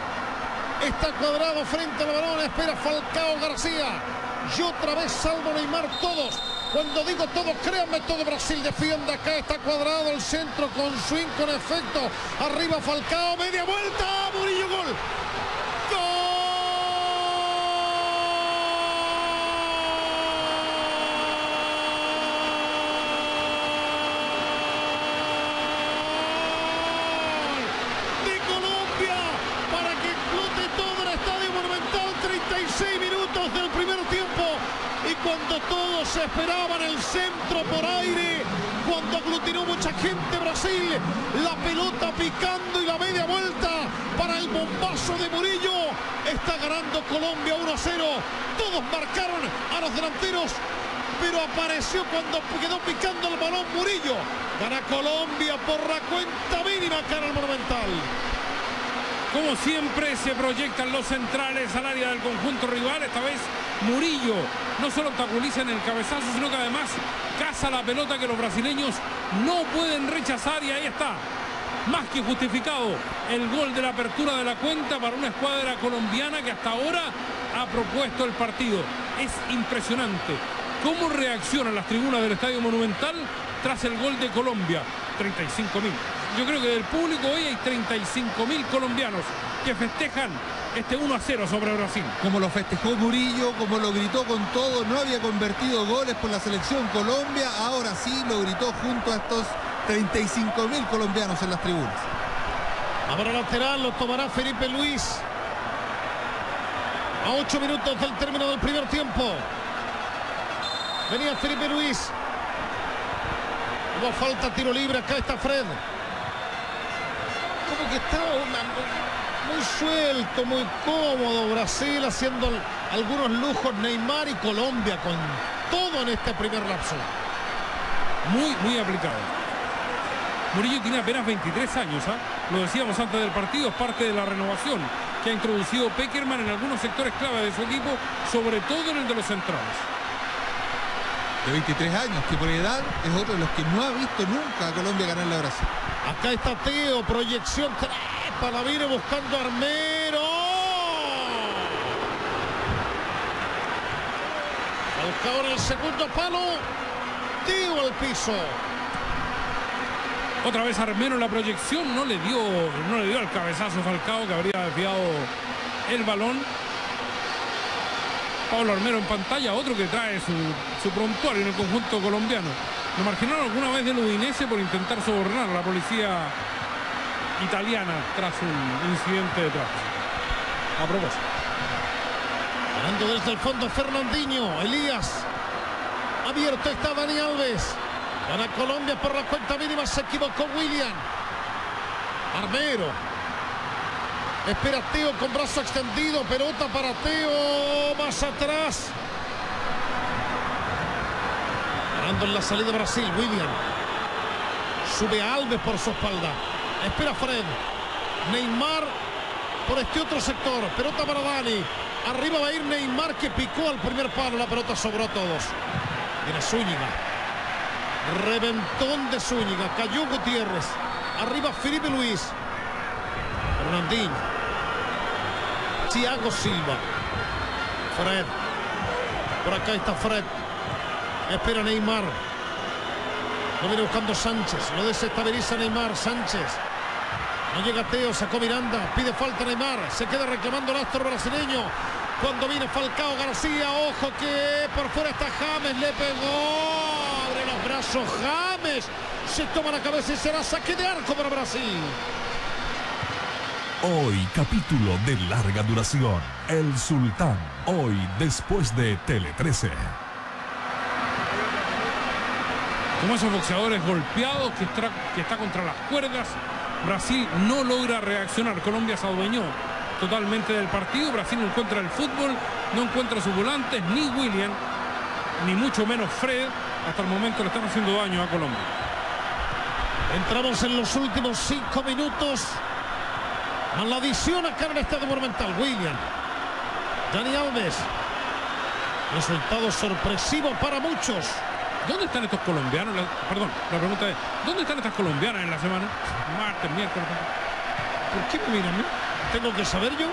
Está Cuadrado frente al balón. Espera Falcao García. Y otra vez salvo Neymar. Todos. Cuando digo todos, créanme, todo Brasil defiende. Acá está Cuadrado, el centro con swing, con efecto. Arriba Falcao, media vuelta. Murillo, gol. ¡Gol! se esperaba en el centro por aire, cuando aglutinó mucha gente Brasil, la pelota picando y la media vuelta para el bombazo de Murillo. Está ganando Colombia 1-0. Todos marcaron a los delanteros, pero apareció cuando quedó picando el balón Murillo. Gana Colombia por la cuenta mínima acá en el Monumental. Como siempre se proyectan los centrales al área del conjunto rival. Esta vez Murillo no solo obstaculiza en el cabezazo, sino que además caza la pelota que los brasileños no pueden rechazar, y ahí está, más que justificado el gol de la apertura de la cuenta para una escuadra colombiana que hasta ahora ha propuesto el partido. Es impresionante cómo reaccionan las tribunas del Estadio Monumental tras el gol de Colombia. 35.000. Yo creo que del público hoy hay 35.000 colombianos que festejan este 1-0 sobre Brasil. Como lo festejó Murillo, como lo gritó con todo, no había convertido goles por la selección Colombia, ahora sí lo gritó junto a estos 35.000 colombianos en las tribunas. Ahora lateral lo tomará Felipe Luis. A 8 minutos del término del primer tiempo. Venía Felipe Luis. Hubo falta, tiro libre. Acá está Fred. Como que estaba muy suelto, muy cómodo Brasil, haciendo algunos lujos. Neymar y Colombia con todo en este primer lapso. Muy aplicado. Murillo tiene apenas 23 años, ¿eh? Lo decíamos antes del partido, es parte de la renovación que ha introducido Peckerman en algunos sectores clave de su equipo, sobre todo en el de los centrales. De 23 años, que por edad es otro de los que no ha visto nunca a Colombia ganarle a Brasil. Acá está Teo, proyección, para viene buscando a Armero. Falcao en el segundo palo. Teo al piso. Otra vez Armero en la proyección, no le dio el cabezazo Falcao, que habría desviado el balón. Pablo Armero en pantalla, otro que trae su prontuario en el conjunto colombiano. Lo marginaron alguna vez del Udinese por intentar sobornar a la policía italiana tras un incidente de tráfico. A propósito. Ganando desde el fondo Fernandinho, Elías. Abierto está Dani Alves. Gana Colombia por la cuenta mínima, se equivocó William. Armero. Espera Teo con brazo extendido, pelota para Teo, más atrás. Ganando en la salida Brasil, William. Sube a Alves por su espalda. Espera Fred. Neymar por este otro sector. Pelota para Dani. Arriba va a ir Neymar, que picó al primer palo. La pelota sobró a todos. Viene Zúñiga. Reventón de Zúñiga. Cayó Gutiérrez. Arriba Felipe Luis. Fernandinho. Thiago Silva. Fred. Por acá está Fred. Espera Neymar. Lo viene buscando Sánchez. Lo desestabiliza Neymar. Sánchez. No llega Teo. Sacó Miranda. Pide falta Neymar. Se queda reclamando el astro brasileño. Cuando viene Falcao García. Ojo que por fuera está James. Le pegó. Abre los brazos James. Se toma la cabeza y será saque de arco para Brasil. Hoy, capítulo de larga duración. El Sultán. Hoy, después de Tele 13. Como esos boxeadores golpeados que está contra las cuerdas, Brasil no logra reaccionar. Colombia se adueñó totalmente del partido. Brasil no encuentra el fútbol, no encuentra sus volantes, ni William, ni mucho menos Fred. Hasta el momento le están haciendo daño a Colombia. Entramos en los últimos 5 minutos. A la adición acá en el Estadio Monumental. William. Dani Alves. Resultado sorpresivo para muchos. ¿Dónde están estos colombianos? La pregunta es, ¿dónde están estas colombianas en la semana? Martes, miércoles. ¿Por qué me miran a mí? ¿Tengo que saber yo?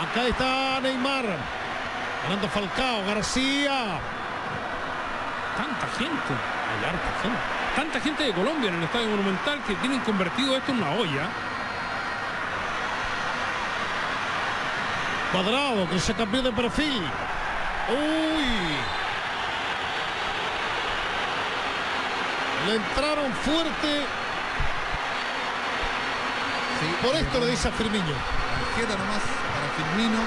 Acá está Neymar. Ganando Falcao, García. Tanta gente. Hay harta gente. Tanta gente de Colombia en el Estadio Monumental que tienen convertido esto en una olla. Cuadrado, que se cambió de perfil. Uy. Le entraron fuerte. Sí, por esto le dice a Firmino. Tarjeta nomás para Firmino.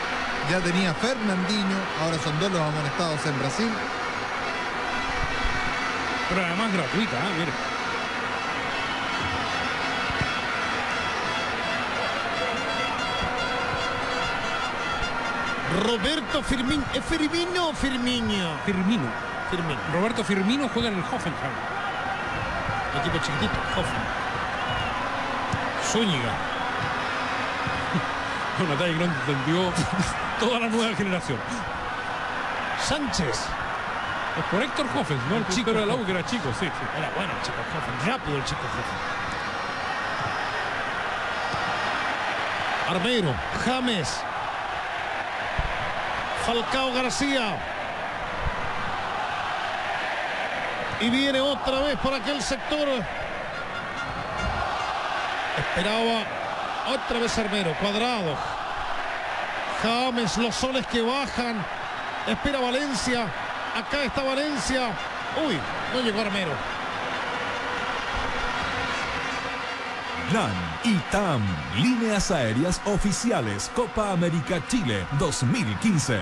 Ya tenía Fernandinho, ahora son 2 los amonestados en Brasil. Pero además gratuita, mire. Roberto Firmino. ¿Es Firmino o Firmino? Firmino. Firmino. Roberto Firmino juega en el Hoffenheim. Equipo chiquitito, Hoffenheim. Zúñiga. Una talla que no entendió toda la nueva generación. Sánchez. Es por Héctor Hoffen, ¿no? El chico era la U, que era chico, sí. Era bueno el chico Hoffen. Rápido el chico Hoffen. Armeiro. James. Falcao García. Y viene otra vez por aquel sector. Esperaba otra vez Armeiro. Cuadrado. James, los soles que bajan. Espera Valencia. Acá está Valencia. Uy, no llegó Armeiro. LAN y TAM, líneas aéreas oficiales Copa América Chile 2015.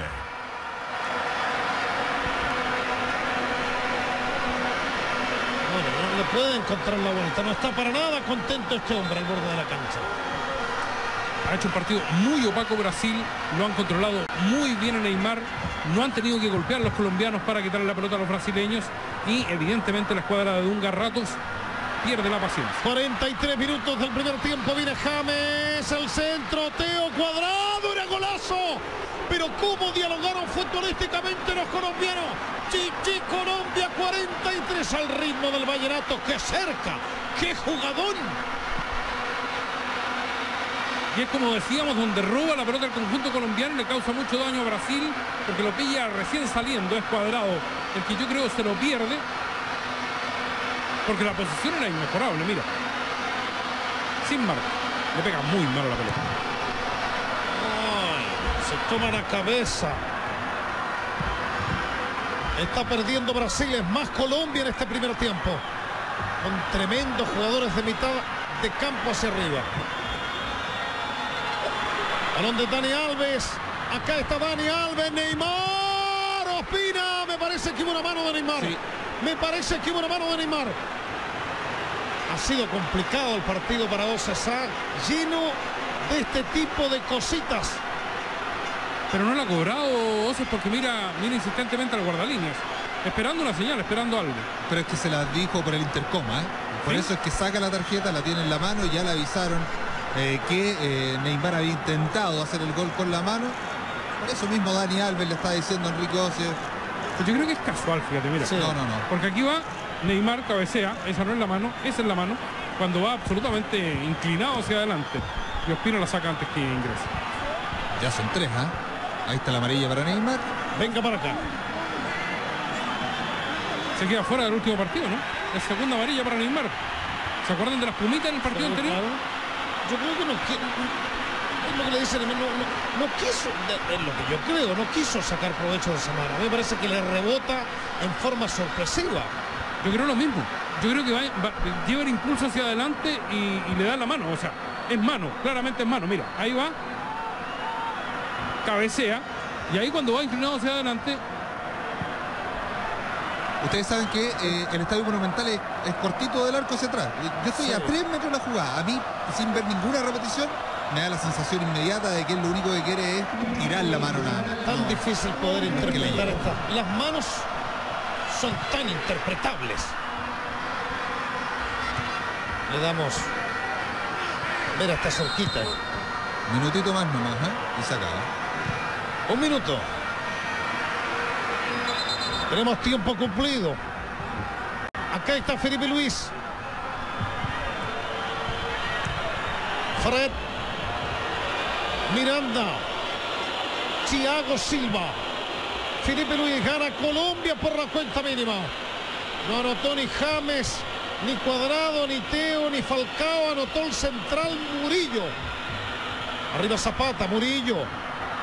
Bueno, no le puede encontrar la vuelta. No está para nada contento este hombre al borde de la cancha. Ha hecho un partido muy opaco Brasil. Lo han controlado muy bien a Neymar. No han tenido que golpear los colombianos para quitarle la pelota a los brasileños. Y evidentemente la escuadra de Dunga ratos pierde la paciencia. 43 minutos del primer tiempo. Viene James, el centro, Teo, Cuadrado, era golazo. Pero cómo dialogaron futbolísticamente los colombianos. Chichi, Colombia, 43 al ritmo del vallenato. ¡Qué cerca! ¡Qué jugadón! Y es como decíamos, donde roba la pelota el conjunto colombiano, le causa mucho daño a Brasil, porque lo pilla recién saliendo. Es Cuadrado el que yo creo se lo pierde, porque la posición era inmejorable, mira. Sin marca. Le pega muy mal a la pelota. Ay, se toma la cabeza. Está perdiendo Brasil, es más Colombia en este primer tiempo. Con tremendos jugadores de mitad de campo hacia arriba. Balón de Dani Alves. Acá está Dani Alves. Neymar. Ospina. Me parece que hubo una mano de Neymar. Sí. Me parece que hubo una mano de Neymar. Ha sido complicado el partido para Ocesa. Lleno de este tipo de cositas. Pero no la ha cobrado Oces, porque mira insistentemente al guardalíneas. Esperando una señal, esperando algo. Pero es que se las dijo por el intercoma, ¿eh? Por ¿Sí? eso es que saca la tarjeta, la tiene en la mano y ya le avisaron que Neymar había intentado hacer el gol con la mano. Por eso mismo Dani Alves le está diciendo a Enrique Oces. Pues yo creo que es casual, fíjate, mira. Sí. No. Porque aquí va Neymar, cabecea, esa no es la mano, esa es la mano, cuando va absolutamente inclinado hacia adelante. Y Ospina la saca antes que ingrese. Ya son 3, ¿ah? Ahí está la amarilla para Neymar. Venga para acá. Se queda fuera del último partido, ¿no? La segunda amarilla para Neymar. ¿Se acuerdan de las plumitas en el partido anterior? Yo creo que no quiso. Es lo que le dicen, no quiso, es lo que yo creo, no quiso sacar provecho de esa mano. A mí me parece que le rebota en forma sorpresiva. Yo creo lo mismo. Yo creo que lleva el impulso hacia adelante y le da la mano. O sea, es mano, claramente es mano. Mira, ahí va. Cabecea. Y ahí cuando va inclinado hacia adelante. Ustedes saben que el Estadio Monumental es cortito del arco hacia atrás. Yo estoy a 3 metros de la jugada. A mí, sin ver ninguna repetición, me da la sensación inmediata de que él lo único que quiere es tirar la mano nada más. Tan No. difícil poder interpretar esta. Las manos son tan interpretables. Le damos. Mira, está cerquita. Minutito más nomás, ¿eh? Y se acaba. Un minuto. Tenemos tiempo cumplido. Acá está Felipe Luis. Fred. Miranda. Thiago Silva. Felipe Luis gana Colombia por la cuenta mínima. No anotó ni James, ni Cuadrado, ni Teo, ni Falcao. Anotó el central Murillo. Arriba Zapata, Murillo.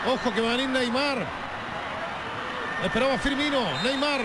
Ojo que va a venir Neymar. Esperaba Firmino, Neymar.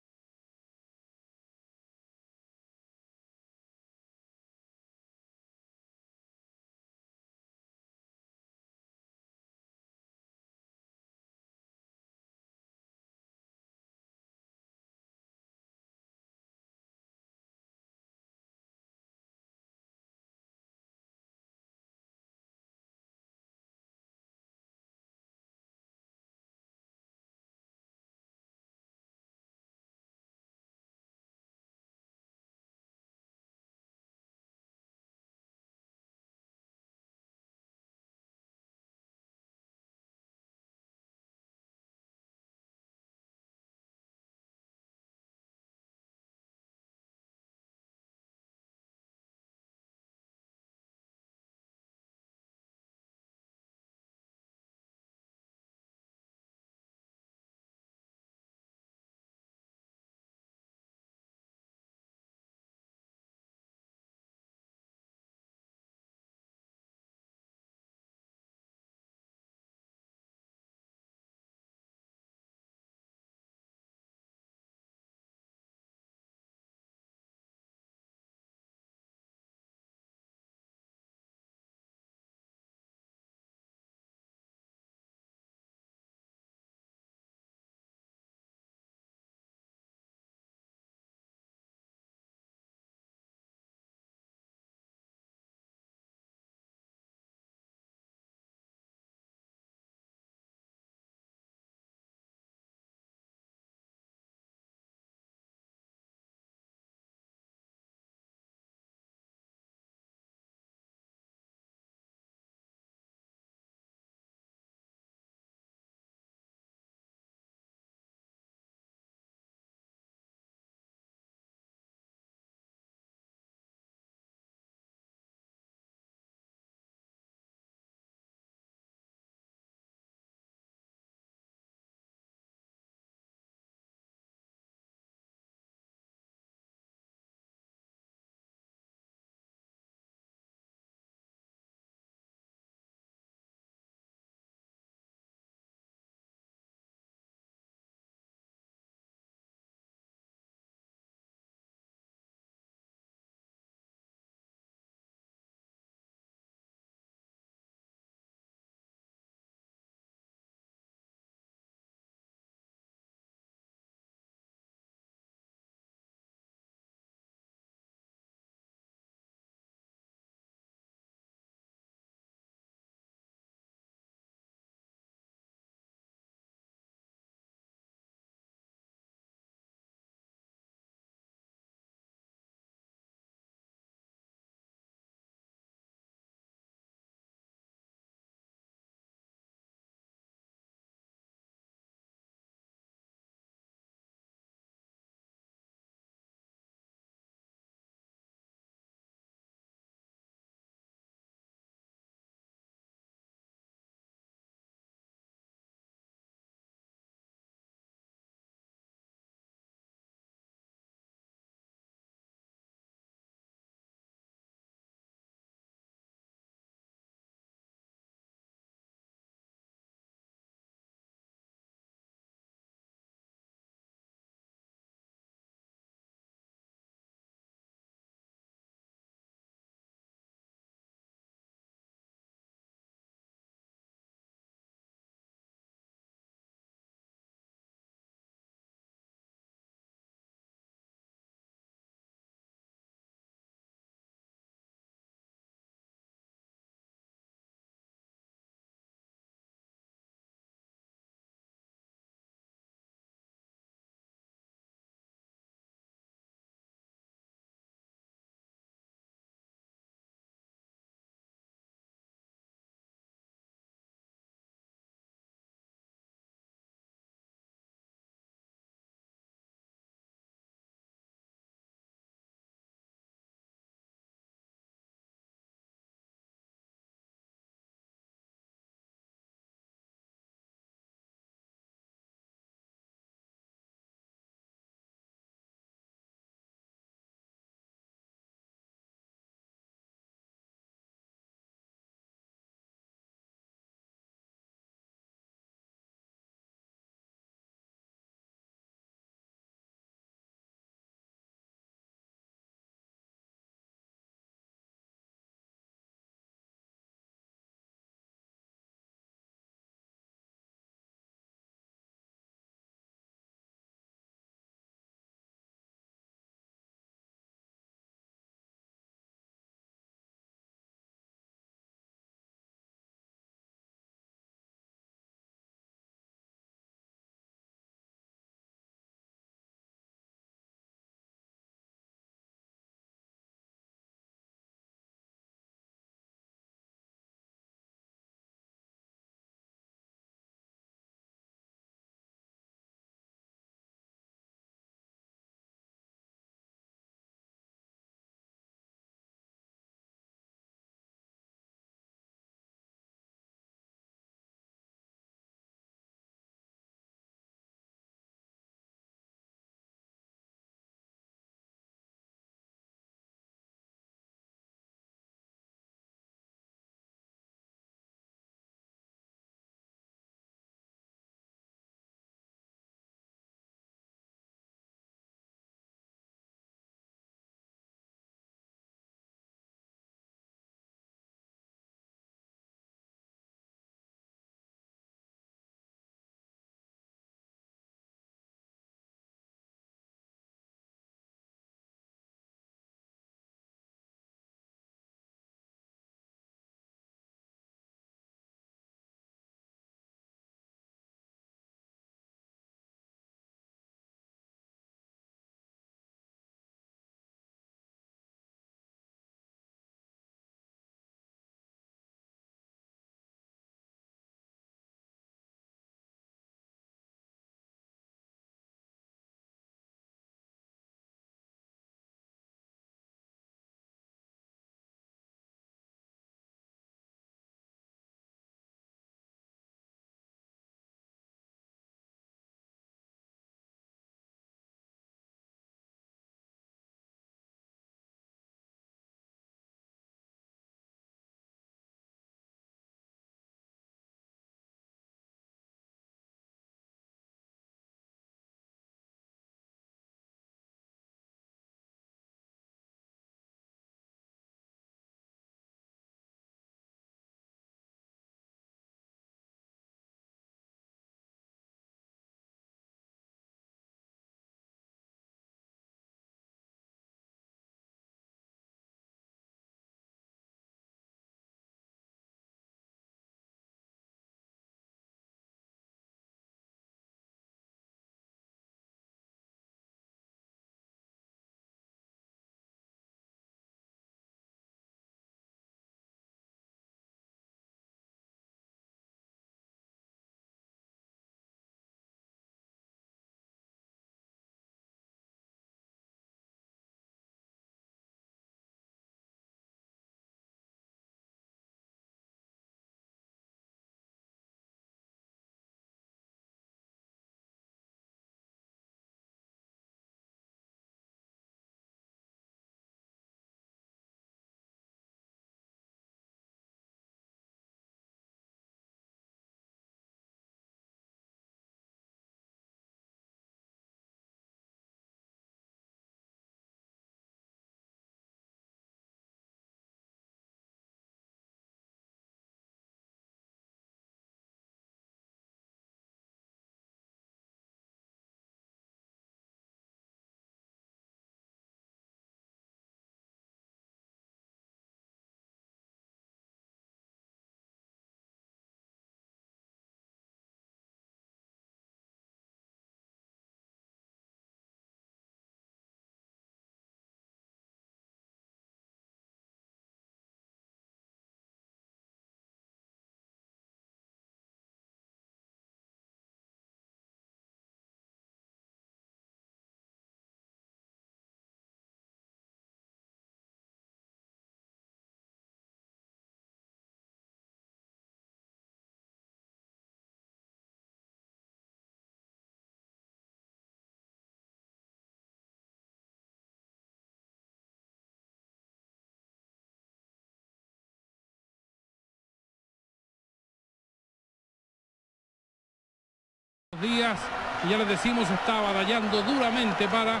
días, y ya les decimos, está batallando duramente para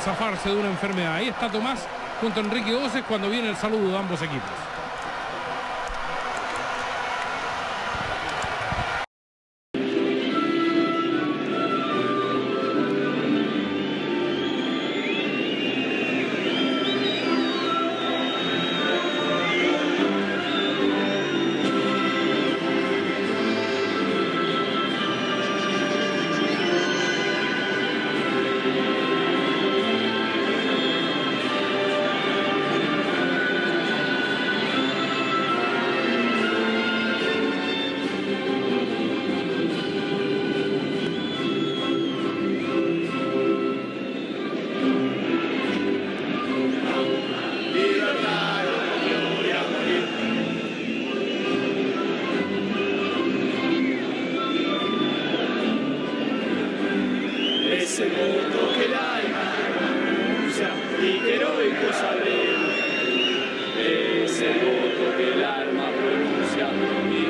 zafarse de una enfermedad. Ahí está Tomás junto a Enrique Oces cuando viene el saludo de ambos equipos. Ese voto que el alma pronuncia y que heroico saber. Ese voto que el alma pronuncia por mí.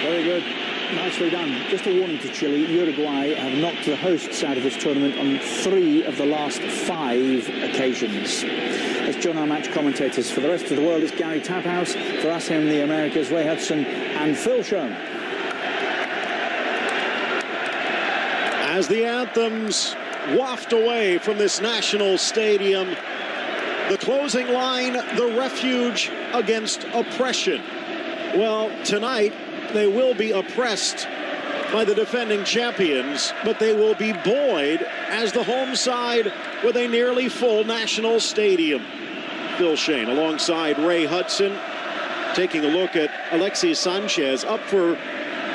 Very good. Nicely done. Just a warning to Chile, Uruguay have knocked the hosts out of this tournament on 3 of the last 5 occasions. Let's join our match commentators. For the rest of the world, it's Gary Taphouse. For us in the Americas, Ray Hudson and Phil Shone. As the anthems waft away from this national stadium, the closing line, the refuge against oppression. Well, tonight, they will be oppressed by the defending champions, but they will be buoyed as the home side with a nearly full national stadium. Phil Shane alongside Ray Hudson, taking a look at Alexis Sanchez, up for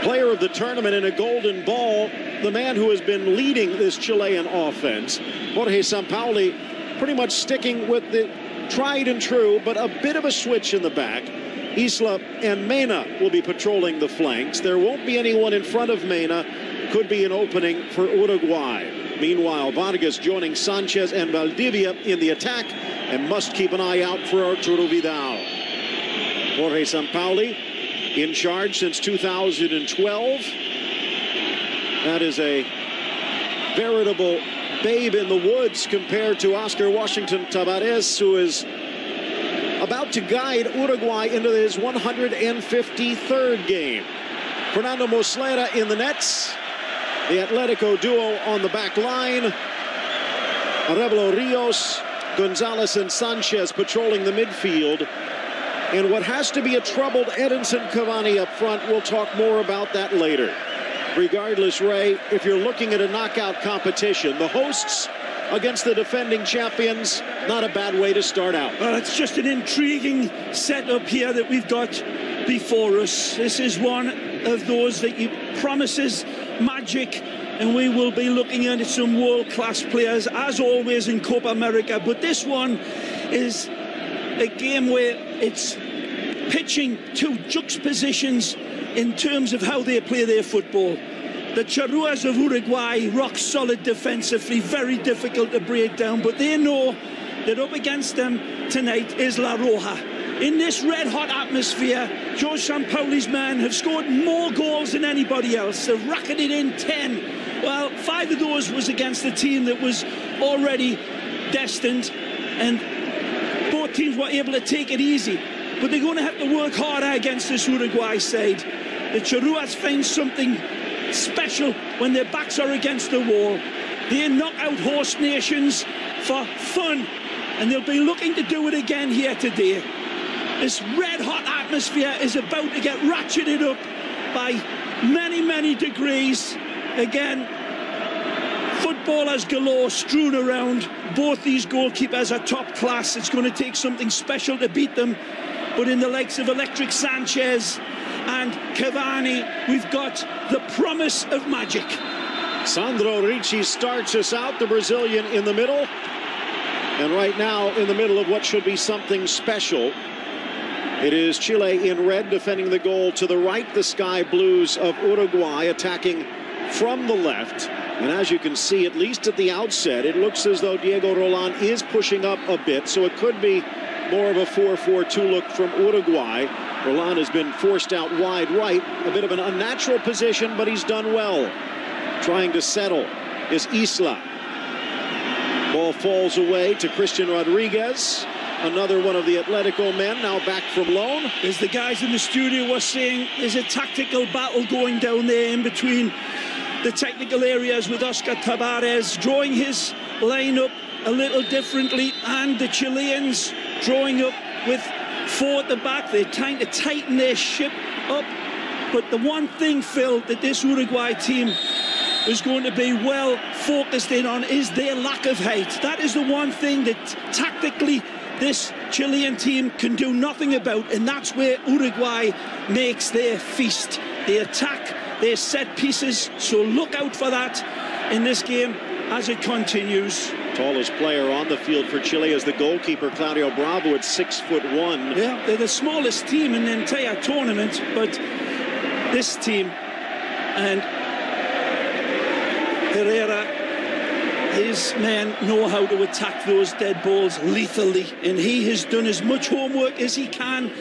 player of the tournament in a golden ball, the man who has been leading this Chilean offense. Jorge Sampaoli pretty much sticking with the tried and true, but a bit of a switch in the back. Isla and Mena will be patrolling the flanks. There won't be anyone in front of Mena. Could be an opening for Uruguay. Meanwhile, Vargas joining Sanchez and Valdivia in the attack, and must keep an eye out for Arturo Vidal. Jorge Sampaoli in charge since 2012. That is a veritable babe in the woods compared to Oscar Washington Tabarez, who is about to guide Uruguay into his 153rd game. Fernando Muslera in the nets. The Atletico duo on the back line. Arevalo Rios, Gonzalez and Sanchez patrolling the midfield. And what has to be a troubled Edinson Cavani up front, we'll talk more about that later. Regardless, Ray, if you're looking at a knockout competition, the hosts against the defending champions, not a bad way to start out. Well, it's just an intriguing setup here that we've got before us. This is one of those that promises magic, and we will be looking at some world-class players, as always in Copa America. But this one is a game where it's pitching two juxtapositions in terms of how they play their football. The Charruas of Uruguay, rock solid defensively, very difficult to break down, but they know that up against them tonight is La Roja. In this red-hot atmosphere, Jorge Sampaoli's men have scored more goals than anybody else. They've racketed in 10. Well, 5 of those was against a team that was already destined, and both teams were able to take it easy. But they're going to have to work harder against this Uruguay side. The Charruas find something special when their backs are against the wall. They knock out host nations for fun, and they'll be looking to do it again here today. This red-hot atmosphere is about to get ratcheted up by many, many degrees. Again, footballers galore strewn around. Both these goalkeepers are top class. It's going to take something special to beat them. But in the likes of Electric Sanchez and Cavani, we've got the promise of magic. Sandro Ricci starts us out, the Brazilian in the middle. And right now, in the middle of what should be something special, it is Chile in red defending the goal to the right. The Sky Blues of Uruguay attacking from the left. And as you can see, at least at the outset, it looks as though Diego Roland is pushing up a bit. So it could be more of a 4-4-2 look from Uruguay. Roland has been forced out wide right. A bit of an unnatural position, but he's done well. Trying to settle is Isla. Ball falls away to Christian Rodriguez. Another one of the Atletico men, now back from loan. As the guys in the studio were saying, there's a tactical battle going down there in between the technical areas with Oscar Tabarez drawing his lineup a little differently, and the Chileans drawing up with 4 at the back. They're trying to tighten their ship up. But the one thing, Phil, that this Uruguay team is going to be well focused in on is their lack of height. That is the one thing that tactically this Chilean team can do nothing about, and that's where Uruguay makes their feast. They attack their set pieces, so look out for that in this game as it continues. Tallest player on the field for Chile is the goalkeeper, Claudio Bravo, at 6'1". Yeah, they're the smallest team in the entire tournament, but this team and Herrera, his men know how to attack those dead balls lethally, and he has done as much homework as he can.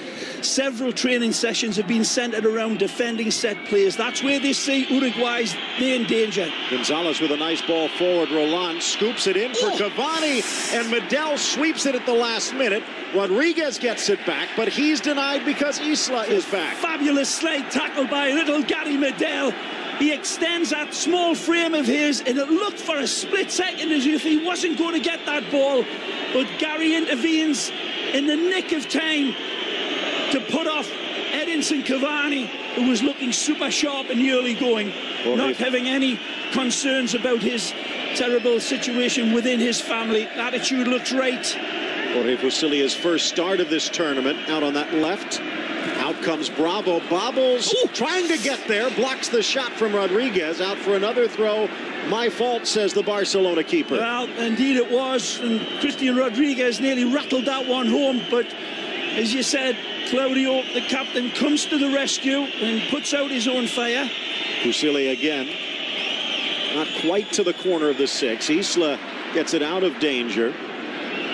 Several training sessions have been centered around defending set plays. That's where they see Uruguay's main danger. Gonzalez with a nice ball forward. Roland scoops it in for Cavani, and Medel sweeps it at the last minute. Rodriguez gets it back, but he's denied because Isla is back. Fabulous slide tackle by little Gary Medel. He extends that small frame of his, and it looked for a split second as if he wasn't going to get that ball. But Gary intervenes in the nick of time to put off Edinson Cavani, who was looking super sharp in the early going, not having any concerns about his terrible situation within his family. Attitude looks right. Jorge Fusillia's first start of this tournament, out on that left. Out comes Bravo, bobbles, trying to get there, blocks the shot from Rodriguez, out for another throw. My fault, says the Barcelona keeper. Well, indeed it was, and Christian Rodriguez nearly rattled that one home, but as you said, Claudio, the captain, comes to the rescue and puts out his own fire. Fusillia again, not quite to the corner of the 6. Isla gets it out of danger.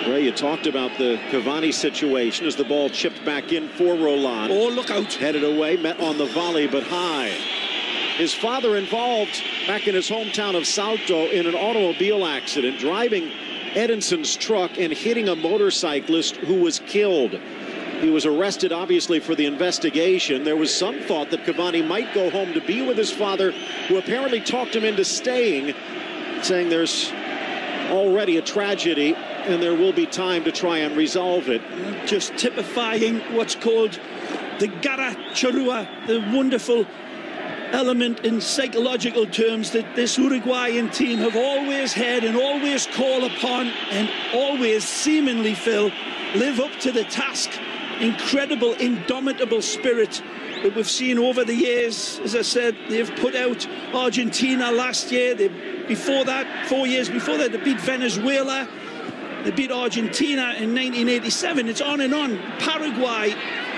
Ray, you talked about the Cavani situation as the ball chipped back in for Roland. Oh, look out. Headed away, met on the volley, but high. His father involved back in his hometown of Salto in an automobile accident, driving Edison's truck and hitting a motorcyclist who was killed. He was arrested, obviously, for the investigation. There was some thought that Cavani might go home to be with his father, who apparently talked him into staying, saying there's already a tragedy and there will be time to try and resolve it. Just typifying what's called the Gara Charrua, the wonderful element in psychological terms that this Uruguayan team have always had and always call upon and always seemingly, Phil, live up to the task. Incredible, indomitable spirit that we've seen over the years. As I said, they've put out Argentina last year. Before that, 4 years before that, they beat Venezuela. They beat Argentina in 1987. It's on and on. Paraguay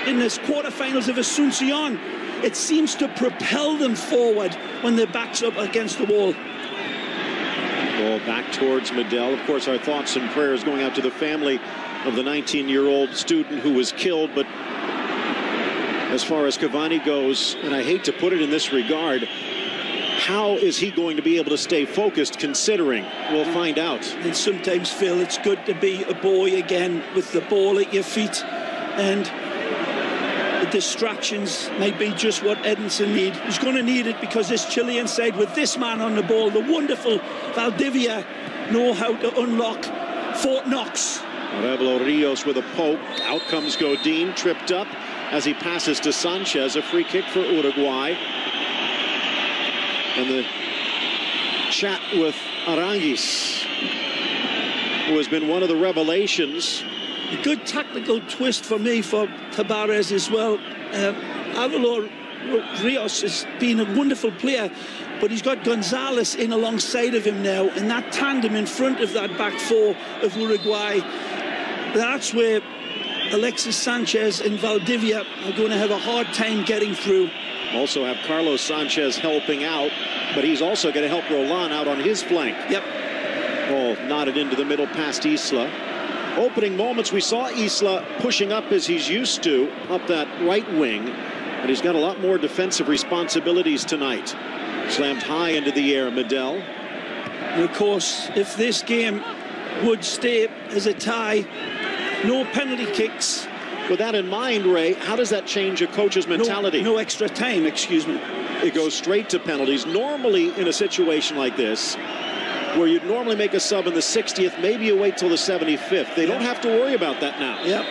in this quarterfinals of Asuncion. It seems to propel them forward when their back's up against the wall. Ball back towards Medel. Of course, our thoughts and prayers going out to the family of the 19-year-old student who was killed. But as far as Cavani goes, and I hate to put it in this regard, how is he going to be able to stay focused considering? We'll find out. And sometimes, Phil, it's good to be a boy again with the ball at your feet. And the distractions might be just what Edison needs. He's going to need it because this Chilean side, with this man on the ball, the wonderful Valdivia, know how to unlock Fort Knox. Rebelo Rios with a poke. Out comes Godin, tripped up as he passes to Sanchez. A free kick for Uruguay. And the chat with Aranguis, who has been one of the revelations. A good tactical twist for me for Tabarez as well. Rebelo Rios has been a wonderful player, but he's got Gonzalez in alongside of him now, and that tandem in front of that back four of Uruguay, that's where Alexis Sanchez and Valdivia are going to have a hard time getting through. Also have Carlos Sanchez helping out, but he's also going to help Roland out on his flank. Yep. Ball nodded into the middle past Isla. Opening moments, we saw Isla pushing up as he's used to, up that right wing, but he's got a lot more defensive responsibilities tonight. Slammed high into the air, Medel. And of course, if this game would stay as a tie, no penalty kicks. With that in mind, Ray, how does that change a coach's mentality? No extra time, excuse me. It goes straight to penalties. Normally, in a situation like this, where you'd normally make a sub in the 60th, maybe you wait till the 75th. They don't have to worry about that now. Yep.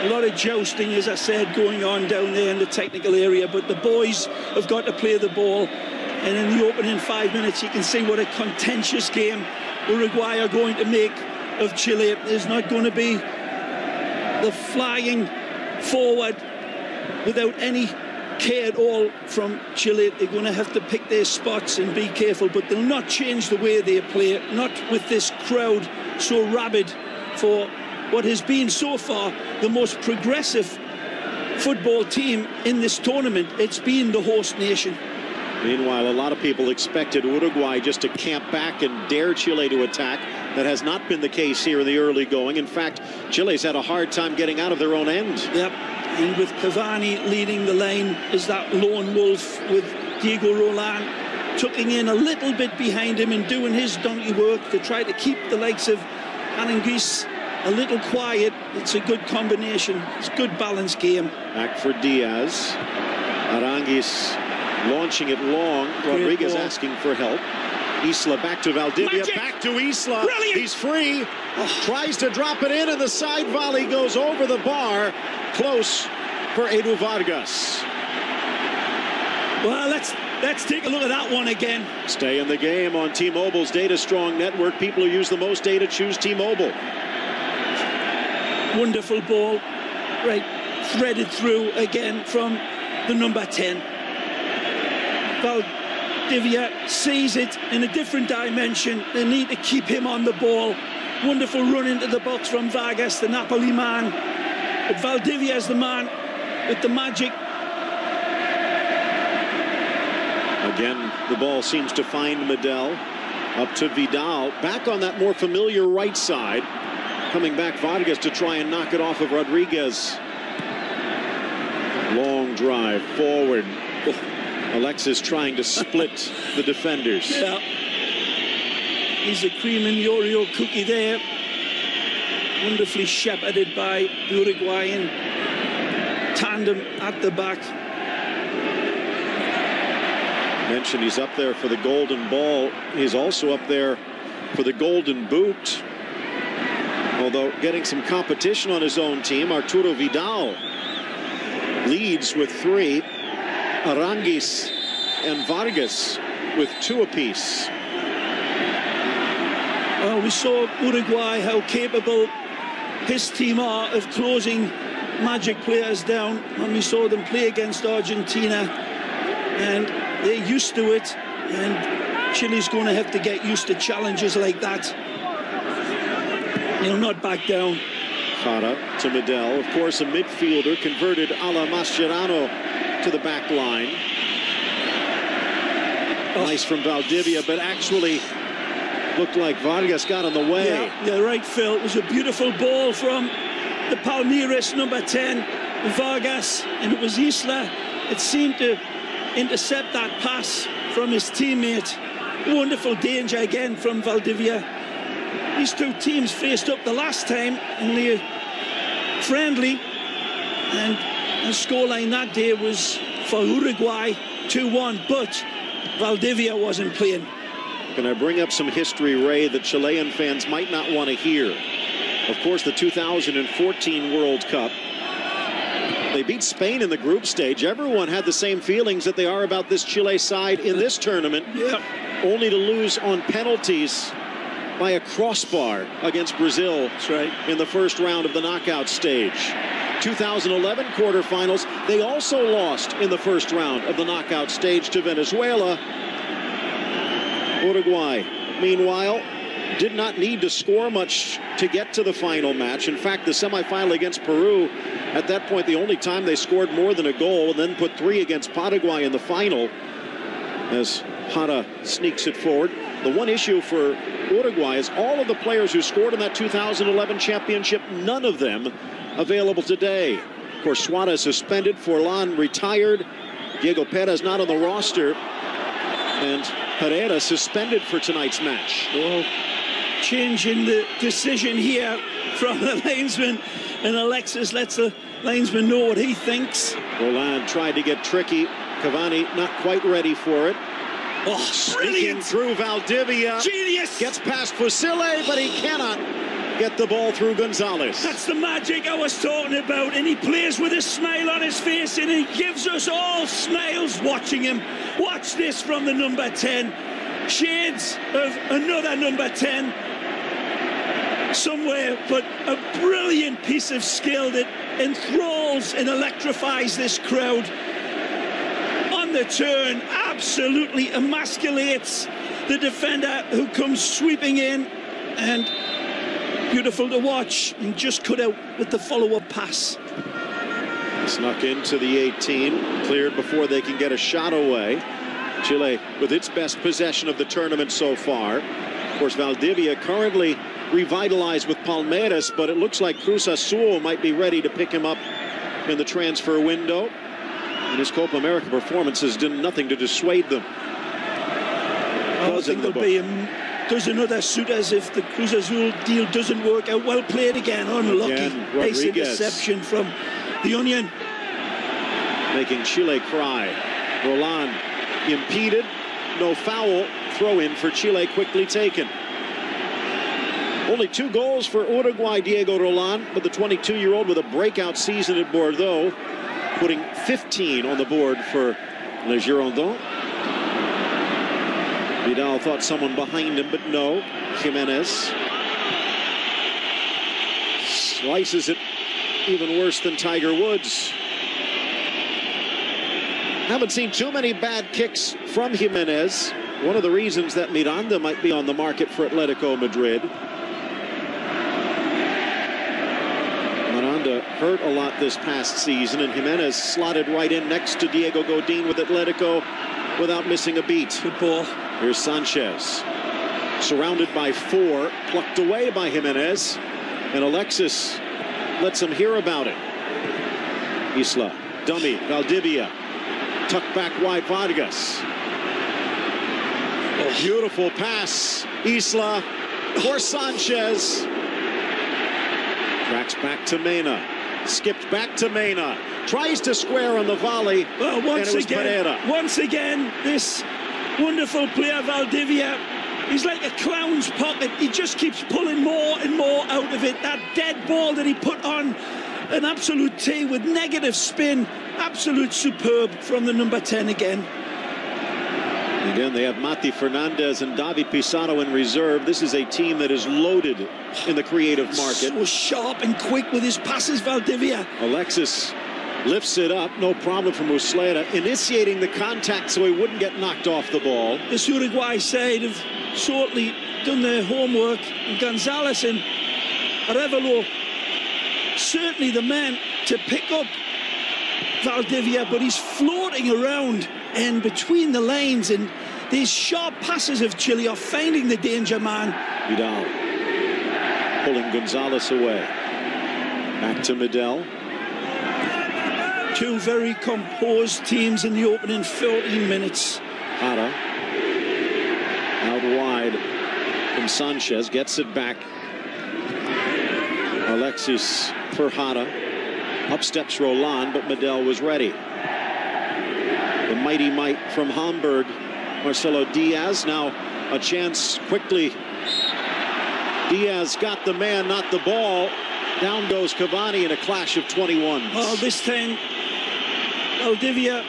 A lot of jousting, as I said, going on down there in the technical area, but the boys have got to play the ball. And in the opening 5 minutes, you can see what a contentious game Uruguay are going to make of Chile. There's not going to be the flying forward without any care at all from Chile. They're going to have to pick their spots and be careful, but they'll not change the way they play, not with this crowd so rabid for what has been so far the most progressive football team in this tournament. It's been the host nation. Meanwhile, a lot of people expected Uruguay just to camp back and dare Chile to attack. That has not been the case here in the early going. In fact, Chile's had a hard time getting out of their own end. Yep, and with Cavani leading the line as that lone wolf, with Diego Roland tucking in a little bit behind him and doing his donkey work to try to keep the likes of Aranguis a little quiet. It's a good combination. It's a good balanced game. Back for Diaz. Aranguis launching it long. Rodriguez asking for help. Isla back to Valdivia. Magic. Back to Isla. Brilliant. He's free. Tries to drop it in, and the side volley goes over the bar. Close for Edu Vargas. Well, let's take a look at that one again. Stay in the game on T-Mobile's Data Strong network. People who use the most data choose T-Mobile. Wonderful ball. Right, threaded through again from the number 10. Valdivia sees it in a different dimension. They need to keep him on the ball. Wonderful run into the box from Vargas, the Napoli man. But Valdivia is the man with the magic. Again, the ball seems to find Medel. Up to Vidal. Back on that more familiar right side. Coming back, Vargas to try and knock it off of Rodriguez. Long drive forward. Alexis trying to split the defenders. Yeah. He's the cream and the Oreo cookie there. Wonderfully shepherded by the Uruguayan tandem at the back. Mentioned he's up there for the golden ball. He's also up there for the golden boot. Although getting some competition on his own team, Arturo Vidal leads with 3. Aranguis and Vargas with 2 apiece. Well, we saw Uruguay, how capable his team are of closing Magic players down when we saw them play against Argentina. And they're used to it. And Chile's going to have to get used to challenges like that. He'll not back down. Jara to Medel. Of course, a midfielder converted a la Mascherano to the back line. Nice from Valdivia, but actually looked like Vargas got in the way. Yeah, right, Phil. It was a beautiful ball from the Palmeiras number 10, Vargas, and it was Isla. It seemed to intercept that pass from his teammate. Wonderful danger again from Valdivia. These two teams faced up the last time in the friendly, and the scoreline that day was for Uruguay 2-1, but Valdivia wasn't playing. Can I bring up some history, Ray, that Chilean fans might not want to hear? Of course, the 2014 World Cup. They beat Spain in the group stage. Everyone had the same feelings that they are about this Chile side in this tournament, only to lose on penalties by a crossbar against Brazil. That's right. In the first round of the knockout stage. 2011 quarterfinals, they also lost in the first round of the knockout stage to Venezuela. Uruguay, meanwhile, did not need to score much to get to the final match. In fact, the semifinal against Peru, at that point, the only time they scored more than a goal, and then put 3 against Paraguay in the final as Jara sneaks it forward. The one issue for Uruguay is all of the players who scored in that 2011 championship, none of them available today. Of course, Suarez suspended, Forlan retired, Diego Perez not on the roster, and Herrera suspended for tonight's match. Well, changing the decision here from the linesman, and Alexis lets the linesman know what he thinks. Roland tried to get tricky. Cavani not quite ready for it. Oh, sneaking through Valdivia. Genius! Gets past Fusile, but he cannot get the ball through Gonzalez. That's the magic I was talking about, and he plays with a smile on his face, and he gives us all smiles watching him. Watch this from the number 10. Shades of another number 10 somewhere, but a brilliant piece of skill that enthralls and electrifies this crowd. On the turn, absolutely emasculates the defender who comes sweeping in, and beautiful to watch, and just cut out with the follow-up pass. Snuck into the 18, cleared before they can get a shot away. Chile with its best possession of the tournament so far. Of course, Valdivia currently revitalized with Palmeiras, but it looks like Cruz Azul might be ready to pick him up in the transfer window. And his Copa America performances did nothing to dissuade them. I think there'll be dozen other suitors if the Cruz Azul deal doesn't work out. Well played again, unlucky. Nice interception from the Onion. Making Chile cry. Roland impeded, no foul, throw in for Chile quickly taken. Only 2 goals for Uruguay, Diego Roland, but the 22-year-old with a breakout season at Bordeaux, putting 15 on the board for Les Girondins. Vidal thought someone behind him, but no. Jimenez slices it even worse than Tiger Woods. Haven't seen too many bad kicks from Jimenez. One of the reasons that Miranda might be on the market for Atletico Madrid. Miranda hurt a lot this past season, and Jimenez slotted right in next to Diego Godin with Atletico without missing a beat. Good ball. Here's Sanchez. Surrounded by 4, plucked away by Jimenez. And Alexis lets him hear about it. Isla, dummy, Valdivia. Tucked back wide, Vargas. Oh, beautiful pass. Isla for Sanchez. Tracks back to Mena. Skipped back to Mena. Tries to square on the volley. Well, once again, this wonderful player, Valdivia, he's like a clown's pocket. He just keeps pulling more and more out of it. That dead ball that he put on an absolute tee with negative spin. Absolute superb from the number 10 again. Again, they have Mati Fernandez and David Pizarro in reserve. This is a team that is loaded in the creative market. So sharp and quick with his passes, Valdivia. Alexis lifts it up, no problem from Muslera, initiating the contact so he wouldn't get knocked off the ball. This Uruguay side have shortly done their homework. And Gonzalez and Arevalo, certainly the man to pick up Valdivia, but he's floating around and between the lanes, and these sharp passes of Chile are finding the danger man. Vidal pulling Gonzalez away. Back to Medel. Two very composed teams in the opening 14 minutes. Jara out wide from Sanchez, gets it back. Alexis for Jara. Up steps Roland, but Medel was ready. The mighty might from Hamburg, Marcelo Diaz. Now a chance quickly. Diaz got the man, not the ball. Down goes Cavani in a clash of 21s. Oh, this time Valdivia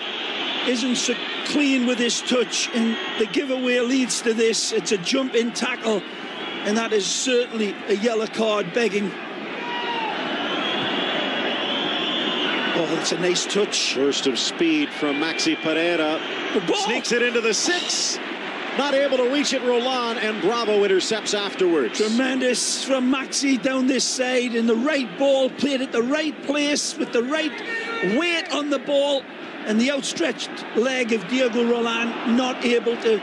isn't so clean with his touch, and the giveaway leads to this. It's a jump in tackle, and that is certainly a yellow card begging. Oh, that's a nice touch. Burst of speed from Maxi Pereira. Sneaks it into the 6. Not able to reach it, Roland, and Bravo intercepts afterwards. Tremendous from Maxi down this side, and the right ball played at the right place with the right weight on the ball, and the outstretched leg of Diego Roland not able to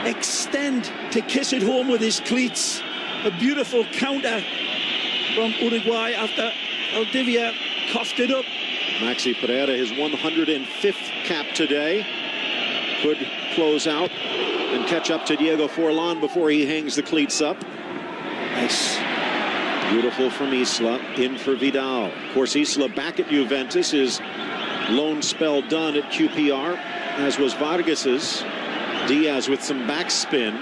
extend to kiss it home with his cleats. A beautiful counter from Uruguay after Valdivia coughed it up. Maxi Pereira, his 105th cap today, could close out and catch up to Diego Forlan before he hangs the cleats up. Nice. Beautiful from Isla, in for Vidal. Of course, Isla back at Juventus, his loan spell done at QPR, as was Vargas's. Diaz with some backspin.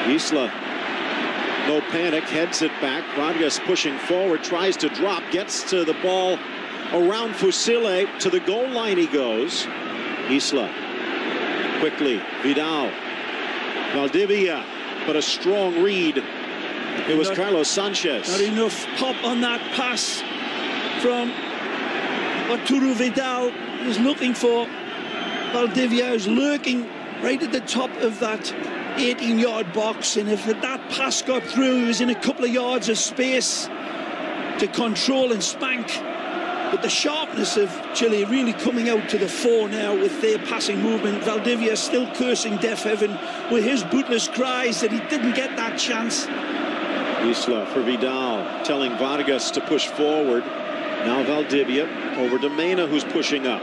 Isla, no panic, heads it back. Vargas pushing forward, tries to drop, gets to the ball around Fusile. To the goal line he goes. Isla, quickly, Vidal. Valdivia, but a strong read. It was Carlos Sanchez. Not enough pop on that pass from Arturo Vidal. Is looking for Valdivia, is lurking right at the top of that 18-yard box, and if that pass got through, he was in a couple of yards of space to control and spank. But the sharpness of Chile really coming out to the fore now with their passing movement. Valdivia still cursing deaf heaven with his bootless cries that he didn't get that chance. Isla for Vidal, telling Vargas to push forward. Now Valdivia over to Mena, who's pushing up.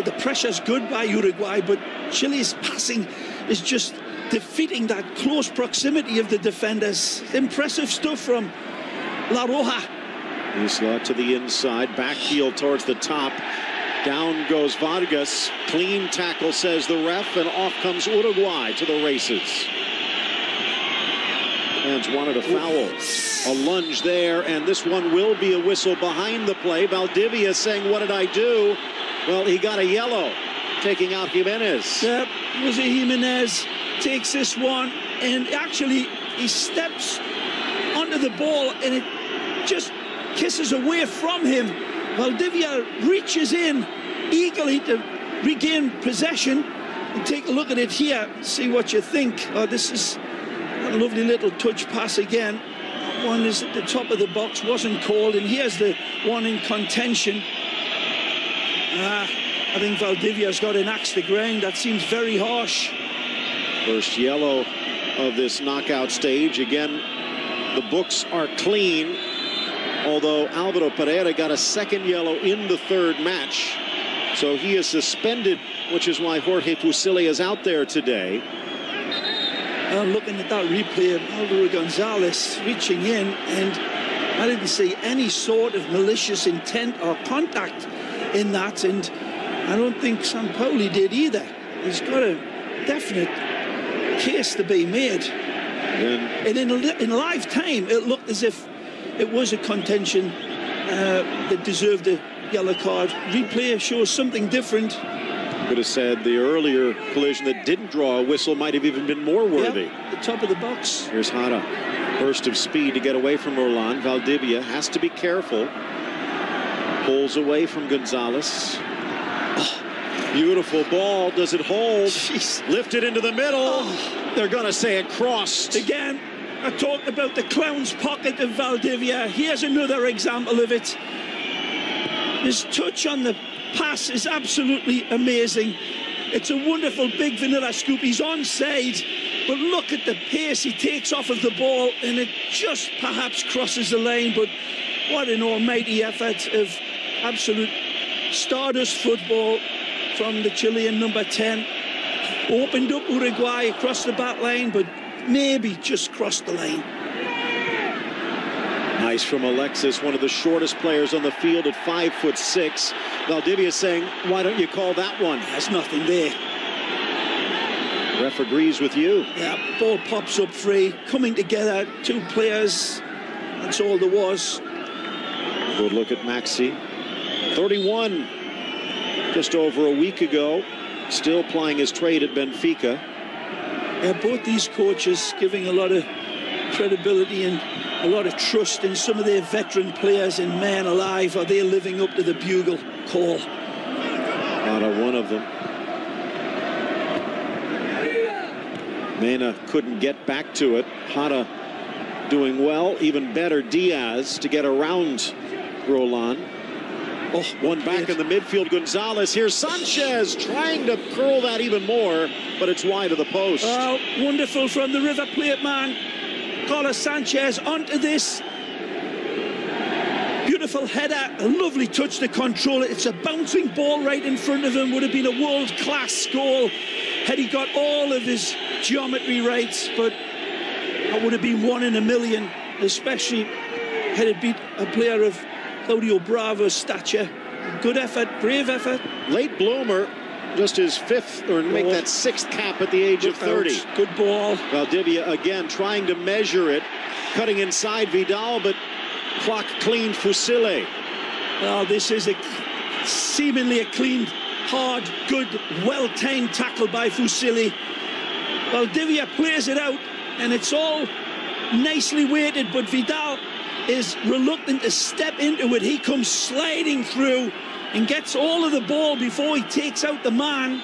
The pressure's good by Uruguay, but Chile's passing is just defeating that close proximity of the defenders. Impressive stuff from La Roja. Isla to the inside, backfield towards the top. Down goes Vargas. Clean tackle, says the ref, and off comes Uruguay to the races. Fans wanted a foul. A lunge there, and this one will be a whistle behind the play. Valdivia saying, what did I do? Well, he got a yellow, taking out Jimenez. Yep, Jose Jimenez takes this one, and actually he steps onto the ball, and it just kisses away from him. Valdivia reaches in eagerly to regain possession. And take a look at it here, see what you think. Oh, this is a lovely little touch pass again. One is at the top of the box, wasn't called, and here's the one in contention. I think Valdivia's got an axe to grind. That seems very harsh. First yellow of this knockout stage. Again, the books are clean, although Alvaro Pereira got a second yellow in the third match. So he is suspended, which is why Jorge Fusilli is out there today. Looking at that replay of Alvaro Gonzalez reaching in, and I didn't see any sort of malicious intent or contact in that, and I don't think Sampaoli did either. He's got a definite case to be made. And in live time, it looked as if it was a contention that deserved a yellow card. Replay shows something different. Could have said the earlier collision that didn't draw a whistle might have even been more worthy. Yep, the top of the box. Here's Jara. Burst of speed to get away from Roland. Valdivia has to be careful. Pulls away from Gonzalez. Oh, beautiful ball. Does it hold? Jeez. Lifted into the middle. Oh. They're going to say it crossed. Again, I talked about the clown's pocket of Valdivia. Here's another example of it. His touch on the pass is absolutely amazing. It's a wonderful big vanilla scoop. He's onside, but look at the pace he takes off of the ball, and it just perhaps crosses the lane. But what an almighty effort of absolute stardust football from the Chilean number 10. Opened up Uruguay across the back line, but maybe just crossed the lane. Nice from Alexis, one of the shortest players on the field at 5'6". Valdivia saying, why don't you call that one? There's nothing there. Ref agrees with you. Yeah, ball pops up free, coming together, two players. That's all there was. Good look at Maxi. 31, just over a week ago. Still plying his trade at Benfica. Yeah, both these coaches giving a lot of credibility and a lot of trust in some of their veteran players, and man alive, are they living up to the bugle call. Not one of them. Mena couldn't get back to it. Hara doing well. Even better, Diaz to get around Roland. Oh, one back in the midfield. Gonzalez. Here's Sanchez trying to curl that even more, but it's wide of the post. Oh, wonderful from the River Plate man. Carlos Sanchez onto this. Beautiful header, a lovely touch to control it. It's a bouncing ball right in front of him. Would have been a world-class goal had he got all of his geometry right, but that would have been 1 in a million, especially had it beat a player of Claudio Bravo's stature. Good effort, brave effort. Late bloomer, just his 5th, or make that 6th cap at the age of 30. Good ball. Valdivia again trying to measure it, cutting inside Vidal, but clock clean Fusilli. Well, this is seemingly a clean, hard, good, well-timed tackle by Fusilli. Valdivia plays it out, and it's all nicely weighted, but Vidal is reluctant to step into it. He comes sliding through and gets all of the ball before he takes out the man.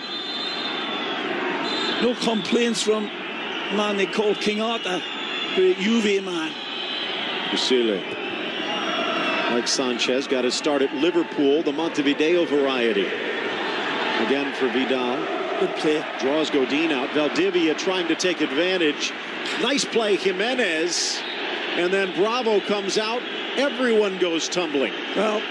No complaints from the man they call King Arthur, great Juve man. Fusilli, like Sanchez, got his start at Liverpool, the Montevideo variety. Again for Vidal. Good play. Draws Godin out. Valdivia trying to take advantage. Nice play, Jimenez. And then Bravo comes out. Everyone goes tumbling. Well,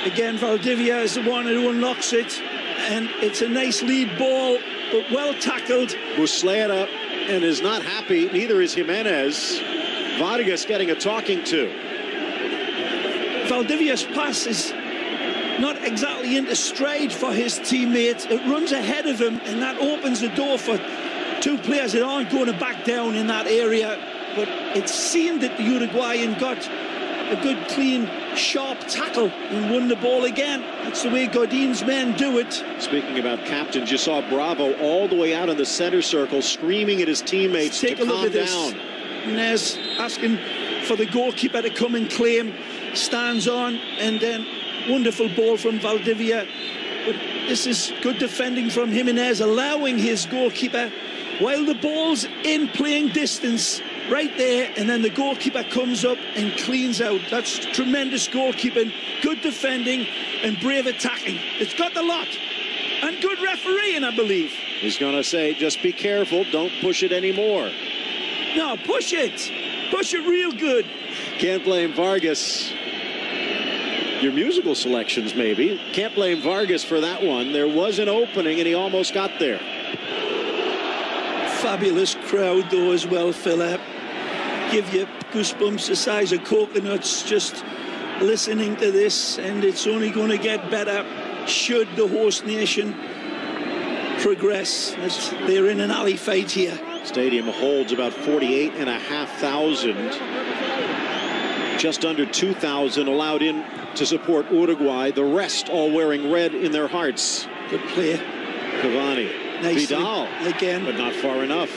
again, Valdivia is the one who unlocks it. And it's a nice lead ball, but well tackled. Muslera and is not happy. Neither is Jimenez. Vargas getting a talking to. Valdivia's pass is not exactly into stride for his teammates. It runs ahead of him, and that opens the door for two players that aren't going to back down in that area. But it seemed that the Uruguayan got a good, clean, sharp tackle and won the ball again. That's the way Godin's men do it. Speaking about captains, you saw Bravo all the way out in the center circle screaming at his teammates to calm down. Nez asking for the goalkeeper to come and claim, stands on, and then wonderful ball from Valdivia. But this is good defending from Jimenez, allowing his goalkeeper, while the ball's in playing distance, right there, and then the goalkeeper comes up and cleans out. That's tremendous goalkeeping, good defending, and brave attacking. It's got the lot. And good refereeing, I believe. He's going to say, just be careful, don't push it anymore. No, push it. Push it real good. Can't blame Vargas. Your musical selections, maybe. Can't blame Vargas for that one. There was an opening, and he almost got there. Fabulous crowd, though, as well, Philip. Give you goosebumps the size of coconuts just listening to this, and it's only going to get better should the host nation progress. They're in an alley fight here. Stadium holds about 48,500. Just under 2,000 allowed in to support Uruguay. The rest all wearing red in their hearts. Good play. Cavani. Nicely. Vidal. Again. But not far enough.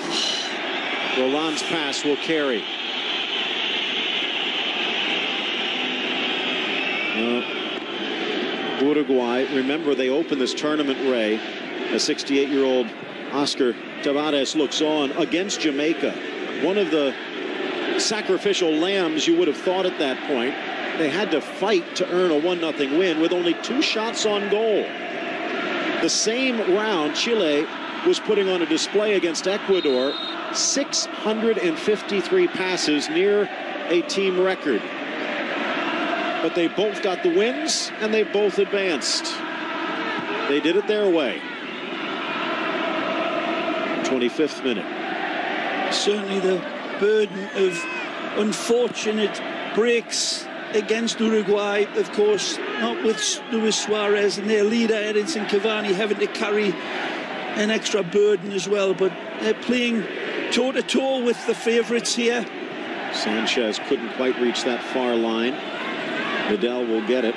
Roland's pass will carry. Uruguay, remember they opened this tournament, Ray. A 68-year-old Oscar Tavares looks on against Jamaica. One of the sacrificial lambs you would have thought at that point. They had to fight to earn a 1-0 win with only 2 shots on goal. The same round, Chile was putting on a display against Ecuador. 653 passes, near a team record. But they both got the wins, and they both advanced. They did it their way. 25th minute. Certainly the burden of unfortunate breaks against Uruguay, of course, not with Luis Suarez and their leader, Edinson Cavani, having to carry an extra burden as well. But they're playing toe-to-toe with the favourites here. Sanchez couldn't quite reach that far line. Vidal will get it.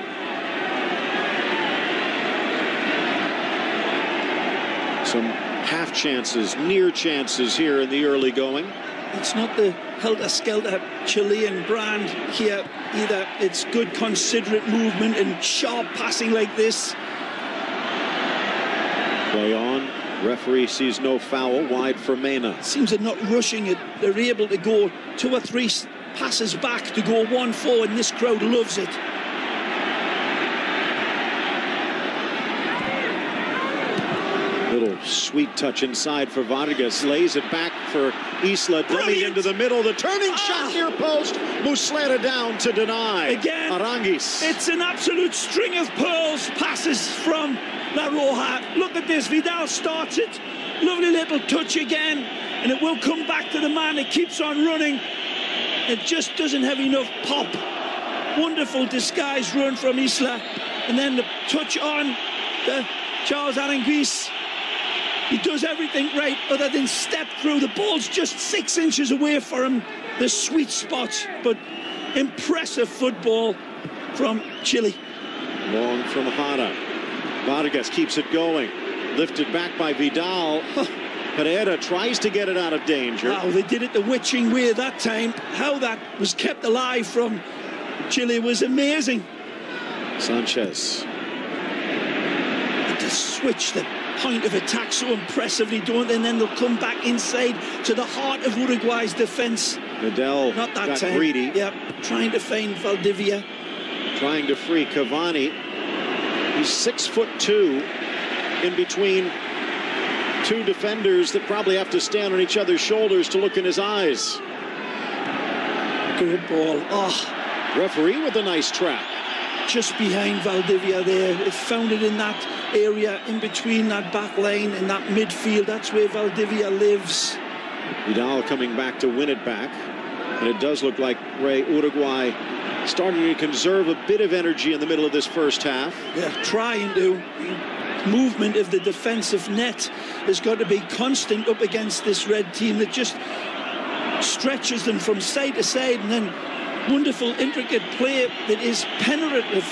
Some half chances, near chances here in the early going. It's not the helter-skelter Chilean brand here either. It's good, considerate movement and sharp passing like this. Play on. Referee sees no foul. Wide for Mena. Seems they're not rushing it. They're able to go 2 or 3 passes back to go 1 forward, and this crowd loves it. Little sweet touch inside for Vargas. Lays it back for Isla. Dummy into the middle. The turning shot near post. Muslera down to deny. Again, Aranguis. It's an absolute string of pearls passes from La Roja. Look at this. Vidal starts it. Lovely little touch again. And it will come back to the man. It keeps on running. It just doesn't have enough pop. Wonderful disguised run from Isla. And then the touch on the Charles Aranguis. He does everything right other than step through. The ball's just 6 inches away for him. The sweet spot, but impressive football from Chile. Long from Jara. Vargas keeps it going. Lifted back by Vidal. Pereira tries to get it out of danger. Wow, they did it the witching way that time. How that was kept alive from Chile was amazing. Sanchez. To switch the point of attack so impressively, don't they? And then they'll come back inside to the heart of Uruguay's defence. Vidal Not that got time. greedy. Yep, trying to find Valdivia. Trying to free Cavani. He's 6'2" in between 2 defenders that probably have to stand on each other's shoulders to look in his eyes. Good ball. Oh, Referee with a nice trap. just behind Valdivia there. It found it in that area in between that back line and that midfield. That's where Valdivia lives. Vidal coming back to win it back. And it does look like, Ray, Uruguay starting to conserve a bit of energy in the middle of this first half. Yeah, trying to. Movement of the defensive net has got to be constant up against this red team that just stretches them from side to side, and then wonderful intricate play that is penetrative.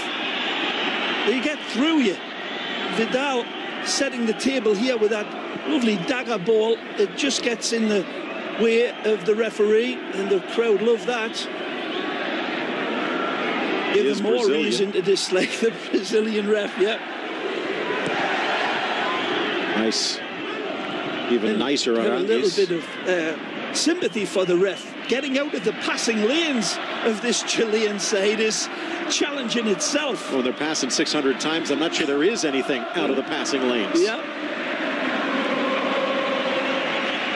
They get through you. Vidal setting the table here with that lovely dagger ball that just gets in the way of the referee, and the crowd love that. Give them more Brazilian. reason to dislike the Brazilian ref. Yeah. Nice. Even nicer Have a around little this. bit of sympathy for the ref. Getting out of the passing lanes of this Chilean side is challenging itself. When they're passing 600 times, I'm not sure there is anything out of the passing lanes. Yeah.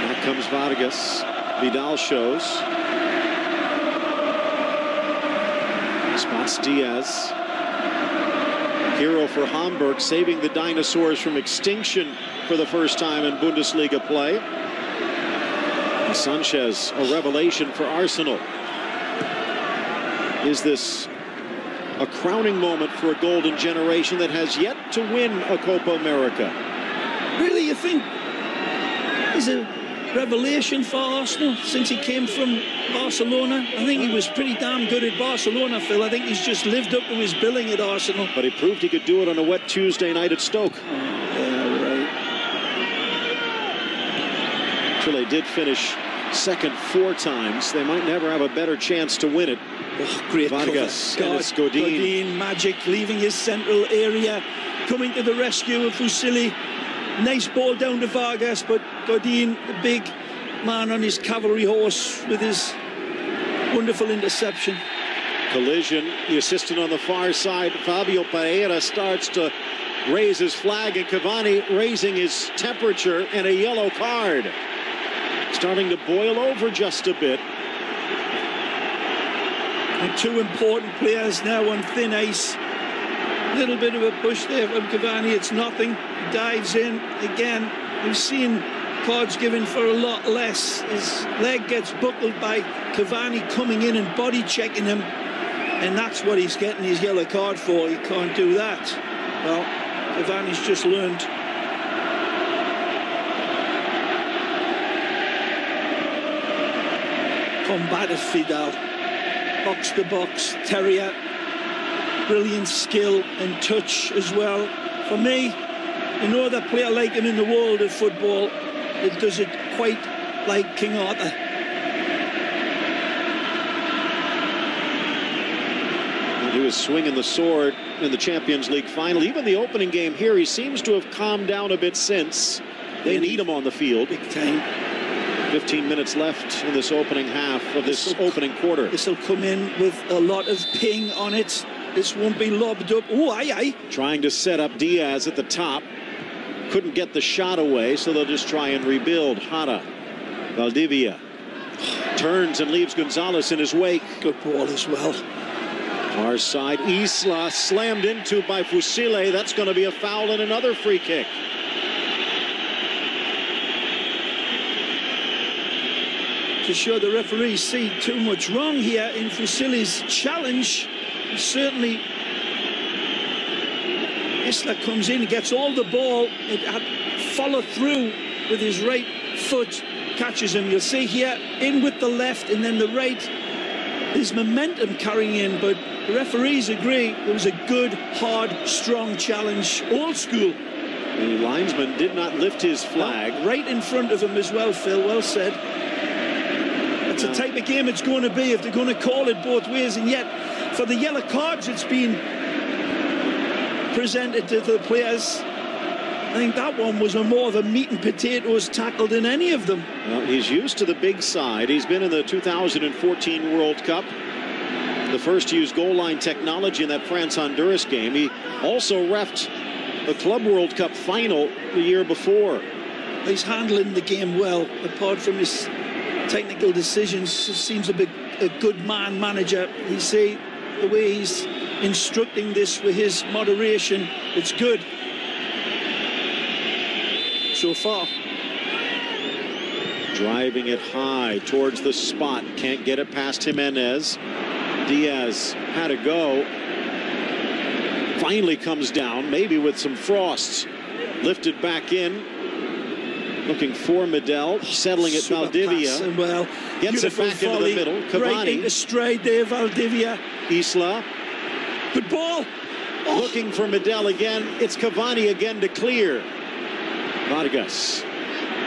Back comes Vargas. Vidal shows. Spots Diaz. Hero for Hamburg, saving the Dinosaurs from extinction for the first time in Bundesliga play. And Sanchez, a revelation for Arsenal. Is this a crowning moment for a golden generation that has yet to win a Copa America? Really, you think he's a revelation for Arsenal since he came from Barcelona? I think he was pretty damn good at Barcelona, Phil. I think he's just lived up to his billing at Arsenal. But he proved he could do it on a wet Tuesday night at Stoke. Yeah, right. Chile did finish second 4 times. They might never have a better chance to win it. Oh, great Vargas cover. and it's Godin. Godin, magic, leaving his central area, coming to the rescue of Fusilli. Nice ball down to Vargas, but Godin, the big man on his cavalry horse, with his wonderful interception. Collision, the assistant on the far side, Fabio Pereira, starts to raise his flag, and Cavani raising his temperature, and a yellow card. Starting to boil over just a bit. And 2 important players now on thin ice. Little bit of a push there from Cavani. It's nothing. He dives in again. We've seen cards given for a lot less. His leg gets buckled by Cavani coming in and body checking him, and that's what he's getting his yellow card for. He can't do that. Well, Cavani's just learned. Combative Vidal, box to box, terrier, brilliant skill and touch as well. For me, no other player like him in the world of football that does it quite like King Arthur. And he was swinging the sword in the Champions League final. Even the opening game here, he seems to have calmed down a bit since. They need him on the field. Big time. 15 minutes left in this opening half of this opening quarter. This will come in with a lot of ping on it. This won't be lobbed up. Oh, aye. Trying to set up Diaz at the top. Couldn't get the shot away, so they'll just try and rebuild. Jara, Valdivia turns and leaves Gonzalez in his wake. Good ball as well. Far side, Isla slammed into by Fusile. That's going to be a foul and another free kick. To show the referees see too much wrong here in Fusile's challenge. Certainly, Isla comes in, gets all the ball, it had followed through with his right foot, catches him. You'll see here, in with the left and then the right. There's momentum carrying in, but the referees agree it was a good, hard, strong challenge, old school. The linesman did not lift his flag. No, right in front of him as well, Phil, well said. It's the type of game it's going to be if they're going to call it both ways, and yet for the yellow cards it's been presented to the players. I think that one was more of a meat and potatoes tackle than any of them. Well, he's used to the big side. He's been in the 2014 World Cup, the first to use goal line technology in that France-Honduras game. He also reffed the Club World Cup final the year before. He's handling the game well, apart from his technical decisions. Seems a good manager. You see the way he's instructing this with his moderation. It's good so far. Driving it high towards the spot. Can't get it past Jimenez. Diaz had to go. Finally comes down, maybe with some frost. Lifted back in. Looking for Medel, settling it. Valdivia. Well, gets it back into the middle. Cavani. Right into stride there, Valdivia. Isla. Good ball. Oh. Looking for Medel again. It's Cavani again to clear. Vargas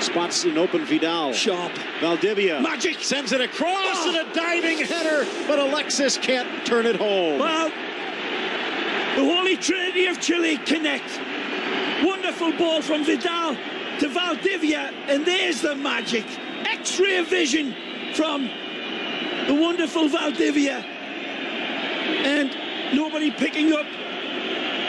spots an open Vidal. Sharp. Valdivia. Magic. Sends it across and a diving header, but Alexis can't turn it home. Well, the Holy Trinity of Chile connect. Wonderful ball from Vidal to Valdivia, and there's the magic. X-ray vision from the wonderful Valdivia, and nobody picking up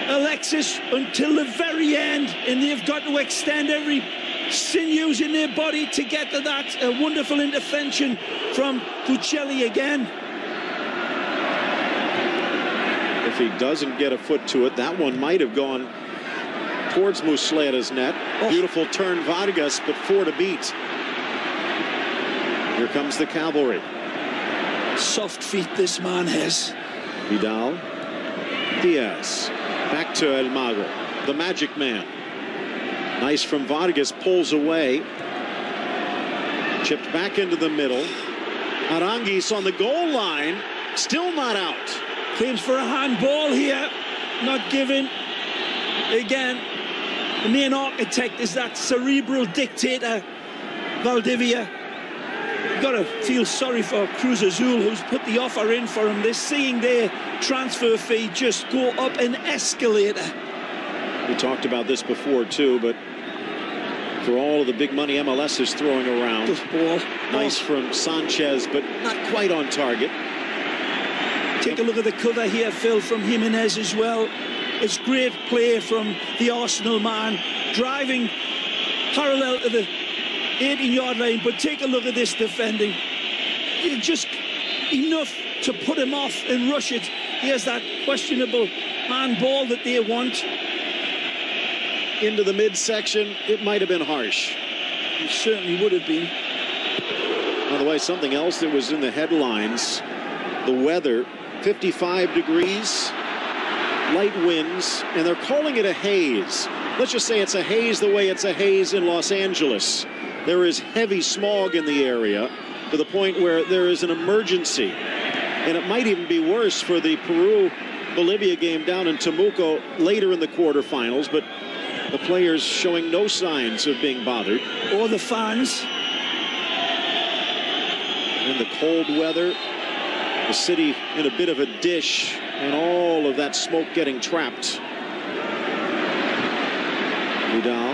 Alexis until the very end, and they've got to extend every sinews in their body to get to that. A wonderful intervention from Fusilli again. he doesn't get a foot to it, that one might have gone towards Muslera's net. Beautiful turn, Vargas, but 4 to beat. Here comes the cavalry. Soft feet this man has. Vidal. Diaz. Back to El Mago. The magic man. Nice from Vargas. Pulls away. Chipped back into the middle. Aranguiz on the goal line. Still not out. Claims for a handball here. Not given. Again, the main architect is that cerebral dictator, Valdivia. You've got to feel sorry for Cruz Azul, who's put the offer in for him. They're seeing their transfer fee just go up an escalator. We talked about this before too, but for all of the big money MLS is throwing around. Good ball. Nice from Sanchez, but not quite on target. Take a look at the cover here, Phil, from Jimenez as well. It's great play from the Arsenal man, driving parallel to the 18-yard line, but take a look at this defending. It's just enough to put him off and rush it. He has that questionable man ball that they want. Into the midsection, it might have been harsh. It certainly would have been. By the way, something else that was in the headlines, the weather, 55 degrees, light winds, and they're calling it a haze. Let's just say it's a haze the way it's a haze in Los Angeles. There is heavy smog in the area to the point where there is an emergency. And it might even be worse for the Peru-Bolivia game down in Temuco later in the quarterfinals, but the players showing no signs of being bothered. Or the fans. And the cold weather, the city in a bit of a dish, and all of that smoke getting trapped. Vidal,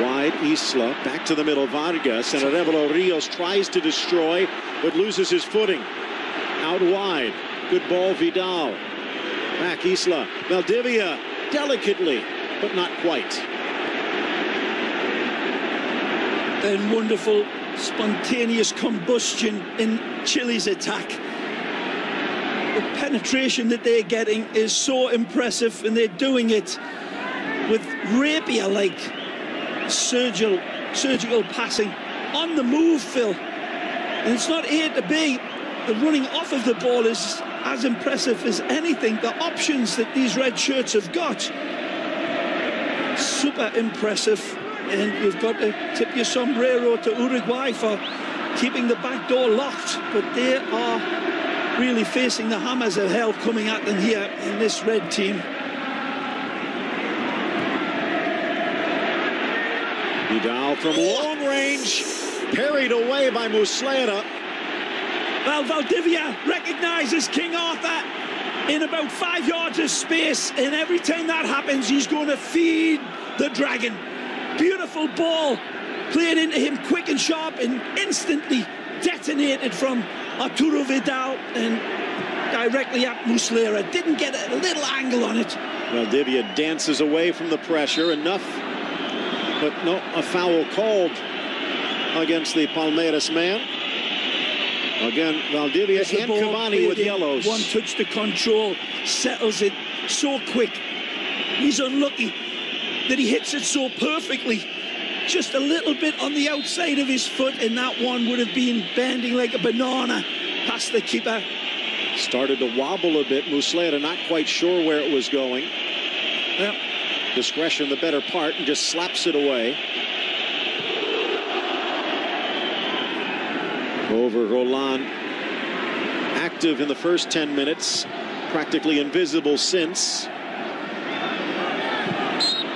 wide, Isla, back to the middle, Vargas, and Arevalo Rios tries to destroy, but loses his footing. Out wide, good ball, Vidal. Back, Isla, Valdivia, delicately, but not quite. Then wonderful spontaneous combustion in Chile's attack. The penetration that they're getting is so impressive, and they're doing it with rapier-like surgical passing on the move, Phil. And it's not A to B. The running off of the ball is as impressive as anything. The options that these red shirts have got, super impressive. And you've got to tip your sombrero to Uruguay for keeping the back door locked. But they are really facing the hammers of hell coming at them here in this red team. Vidal from long range, parried away by Muslera. Well, Valdivia recognises King Arthur in about 5 yards of space, and every time that happens, he's going to feed the dragon. Beautiful ball played into him quick and sharp, and instantly detonated from Arturo Vidal and directly at Muslera. Didn't get a little angle on it. Valdivia dances away from the pressure enough, but no, a foul called against the Palmeiras man. Again, Valdivia and Cavani with yellows. One touch to control, settles it so quick. He's unlucky that he hits it so perfectly. Just a little bit on the outside of his foot, and that one would have been bending like a banana past the keeper. Started to wobble a bit. Muslera not quite sure where it was going. Yep. Discretion the better part, and just slaps it away. Over Roland, active in the first 10 minutes, practically invisible since.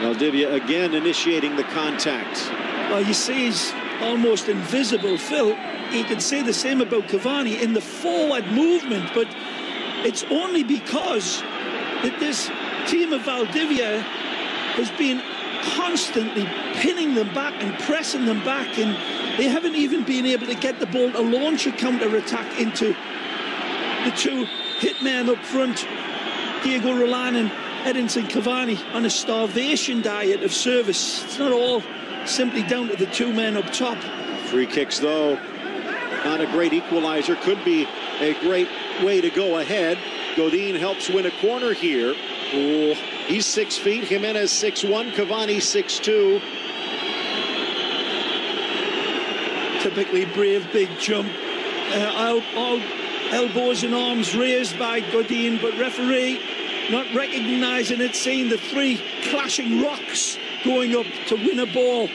Valdivia again initiating the contact. Well, you see he's almost invisible, Phil. You could say the same about Cavani in the forward movement, but it's only because that this team of Valdivia has been constantly pinning them back and pressing them back, and they haven't even been able to get the ball to launch a counter-attack into the two hitmen up front, Diego Roland and Edinson Cavani, on a starvation diet of service. It's not all simply down to the two men up top. Free kicks, though, not a great equalizer. Could be a great way to go ahead. Godin helps win a corner here. Oh, he's 6 feet. Jimenez 6'1". Cavani 6'2". Typically brave, big jump. All elbows and arms raised by Godin, but referee not recognising it, seeing the 3 clashing rocks going up to win a ball.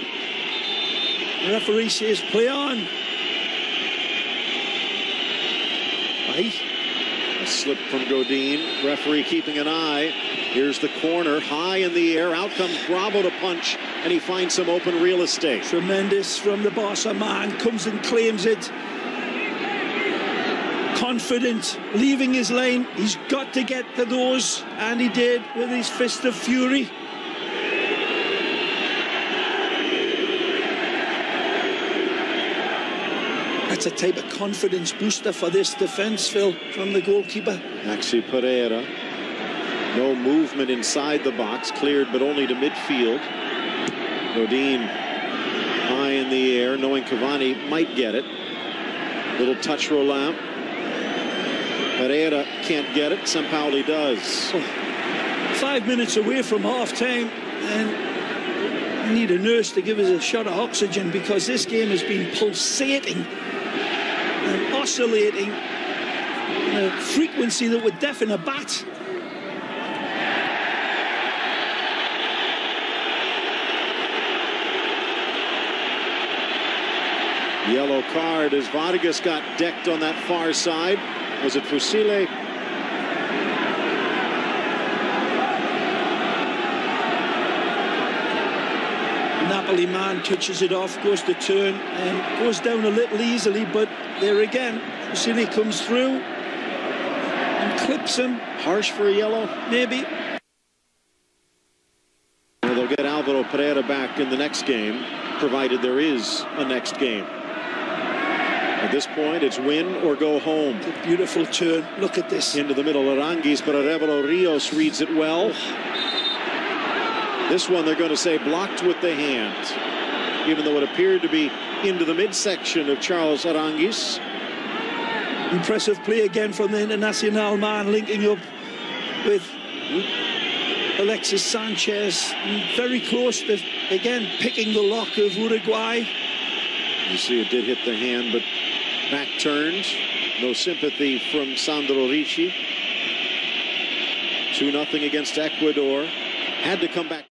The referee says play on. Aye. A slip from Godin. Referee keeping an eye. Here's the corner, high in the air. Out comes Bravo to punch, and he finds some open real estate. Tremendous from the Barca man. Comes and claims it. Confident, leaving his lane. He's got to get to those, and he did with his fist of fury. That's a type of confidence booster for this defence, Phil, from the goalkeeper. Maxi Pereira. No movement inside the box, cleared but only to midfield. Godin high in the air, knowing Cavani might get it. Little touch Roland. Pereira can't get it. Sampaoli does. 5 minutes away from half-time, and we need a nurse to give us a shot of oxygen, because this game has been pulsating and oscillating at a frequency that would deafen a bat. Yellow card as Vargas got decked on that far side. Was it Fusile? Napoli man touches it off, goes to turn and goes down a little easily, but there again, Fusile comes through and clips him. Harsh for a yellow? Maybe. Well, they'll get Alvaro Pereira back in the next game, provided there is a next game. At this point, it's win or go home. It's a beautiful turn. Look at this. Into the middle, Aranguis, but Arevalo Rios reads it well. This one, they're going to say blocked with the hand, even though it appeared to be into the midsection of Charles Aranguis. Impressive play again from the Internacional man, linking up with Alexis Sanchez. Very close to, again, picking the lock of Uruguay. You see it did hit the hand, but back turned. No sympathy from Sandro Ricci. 2-0 against Ecuador. Had to come back.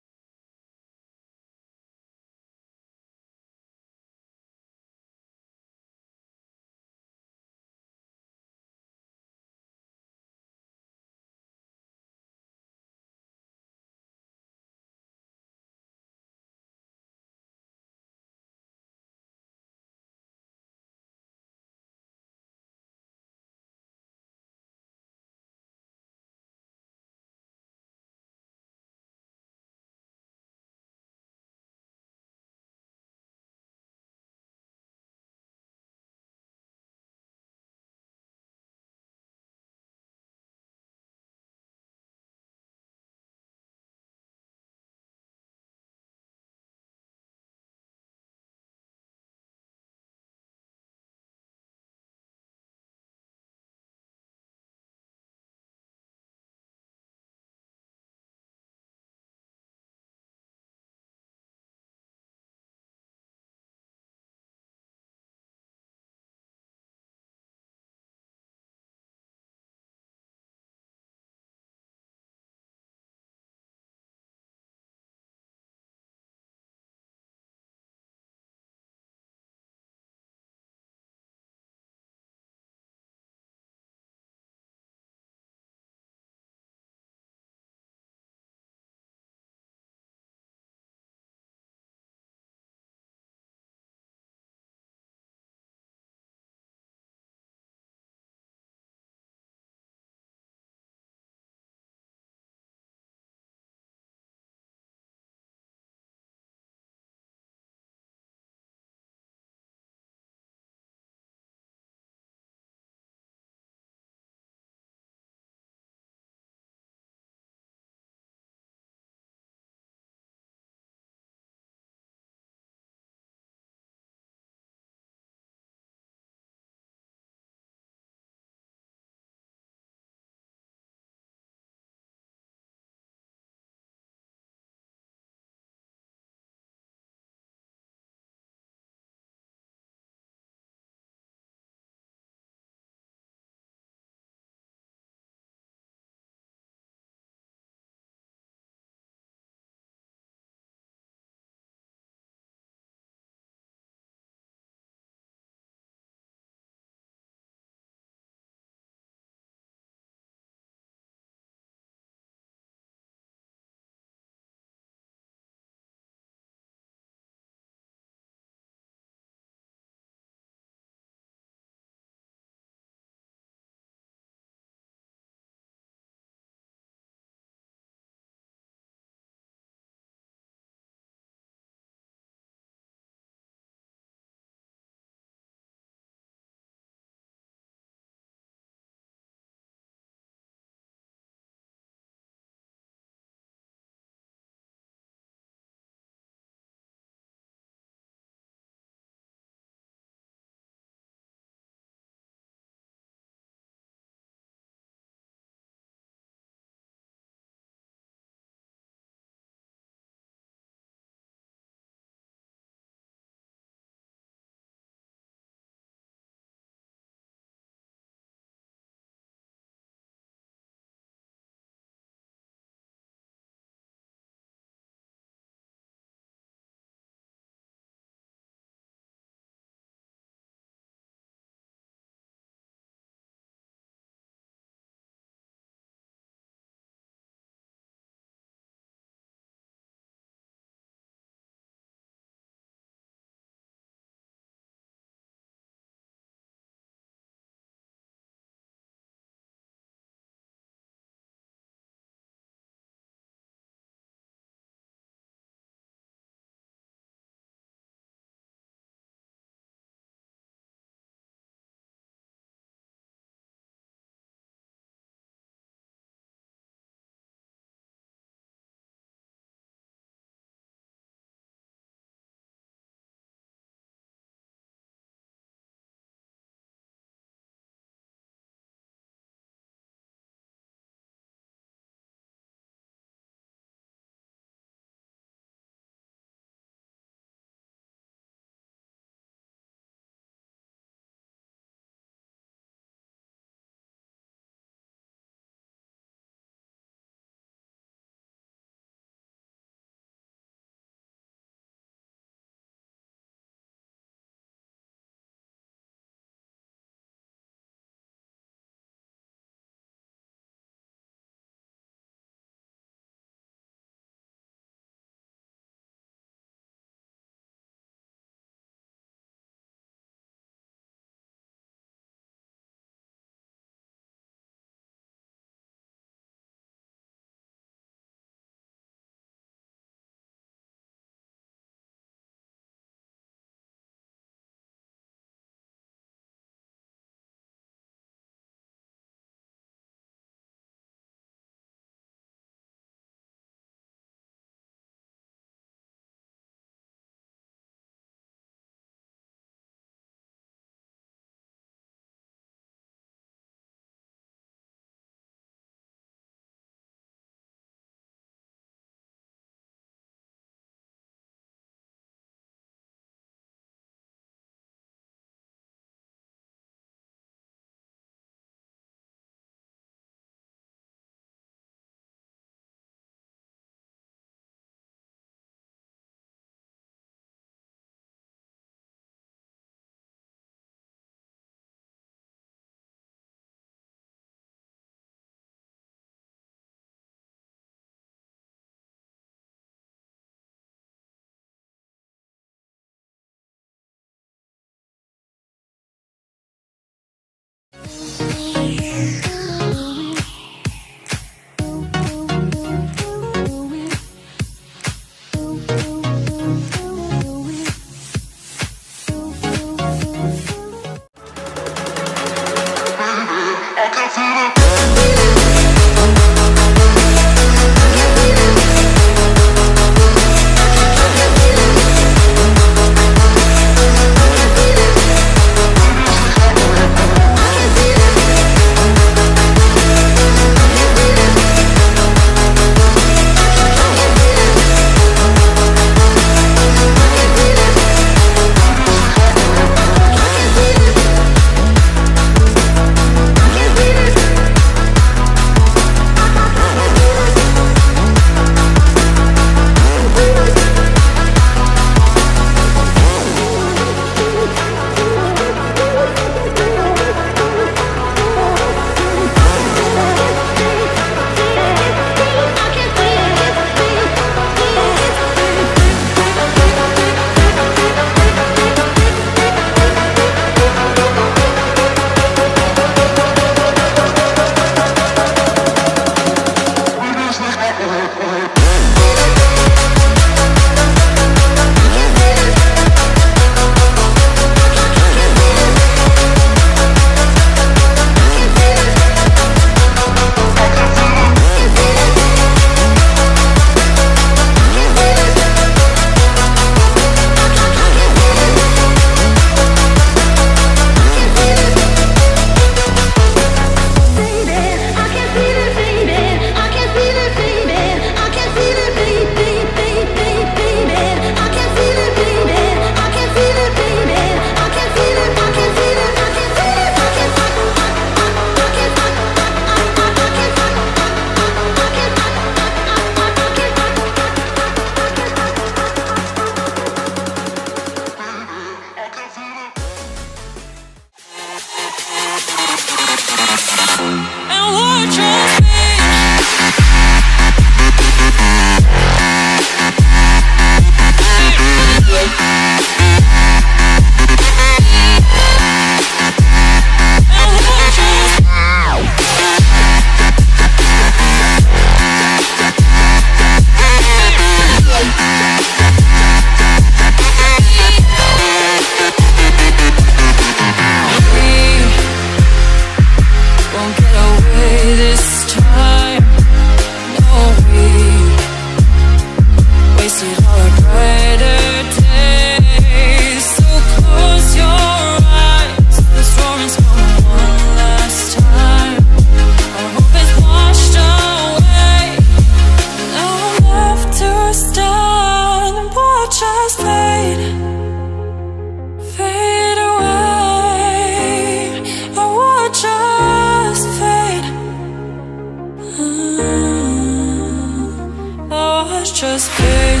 just fade.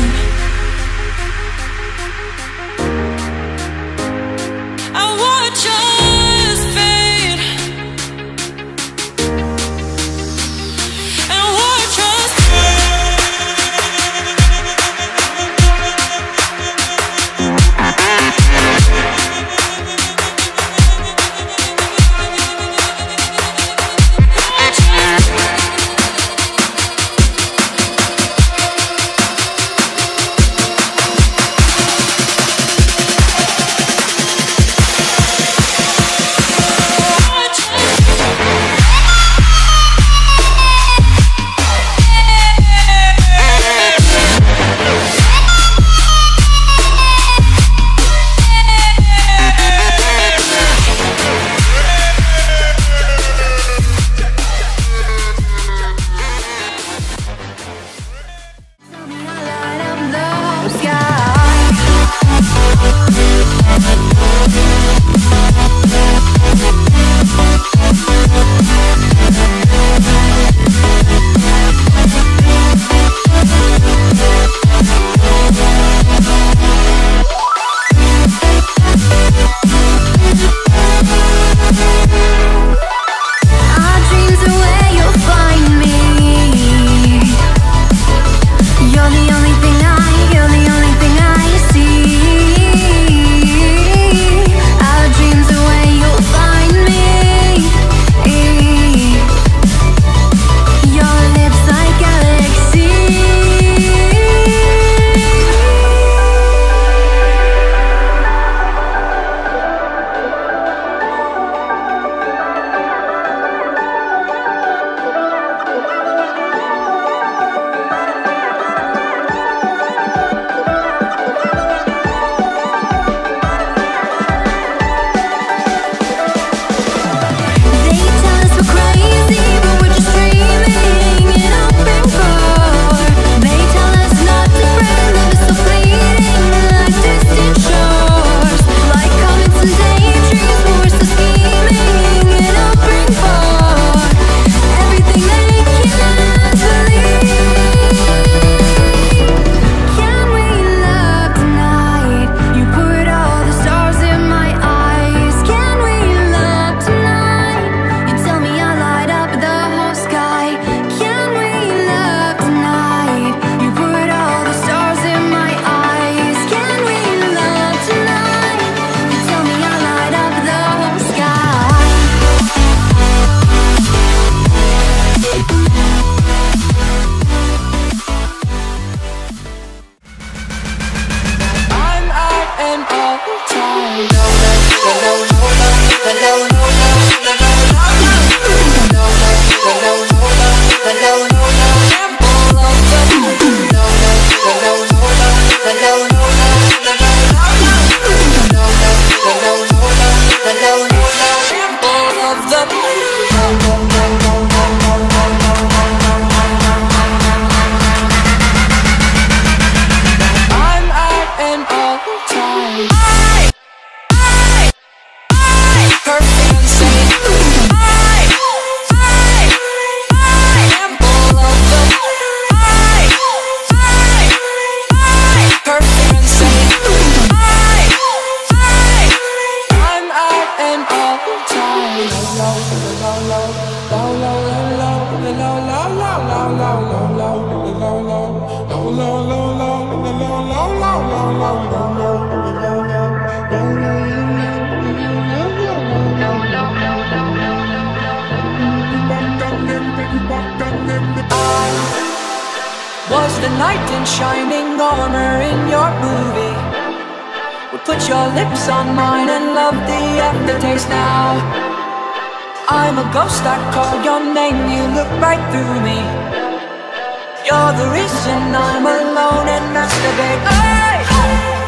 I would just fade. And would just Was the knight in shining armor in your movie? Well, put your lips on mine and love the aftertaste now. I'm a ghost, I call your name, you look right through me. You're the reason I'm alone and masturbate. Hey!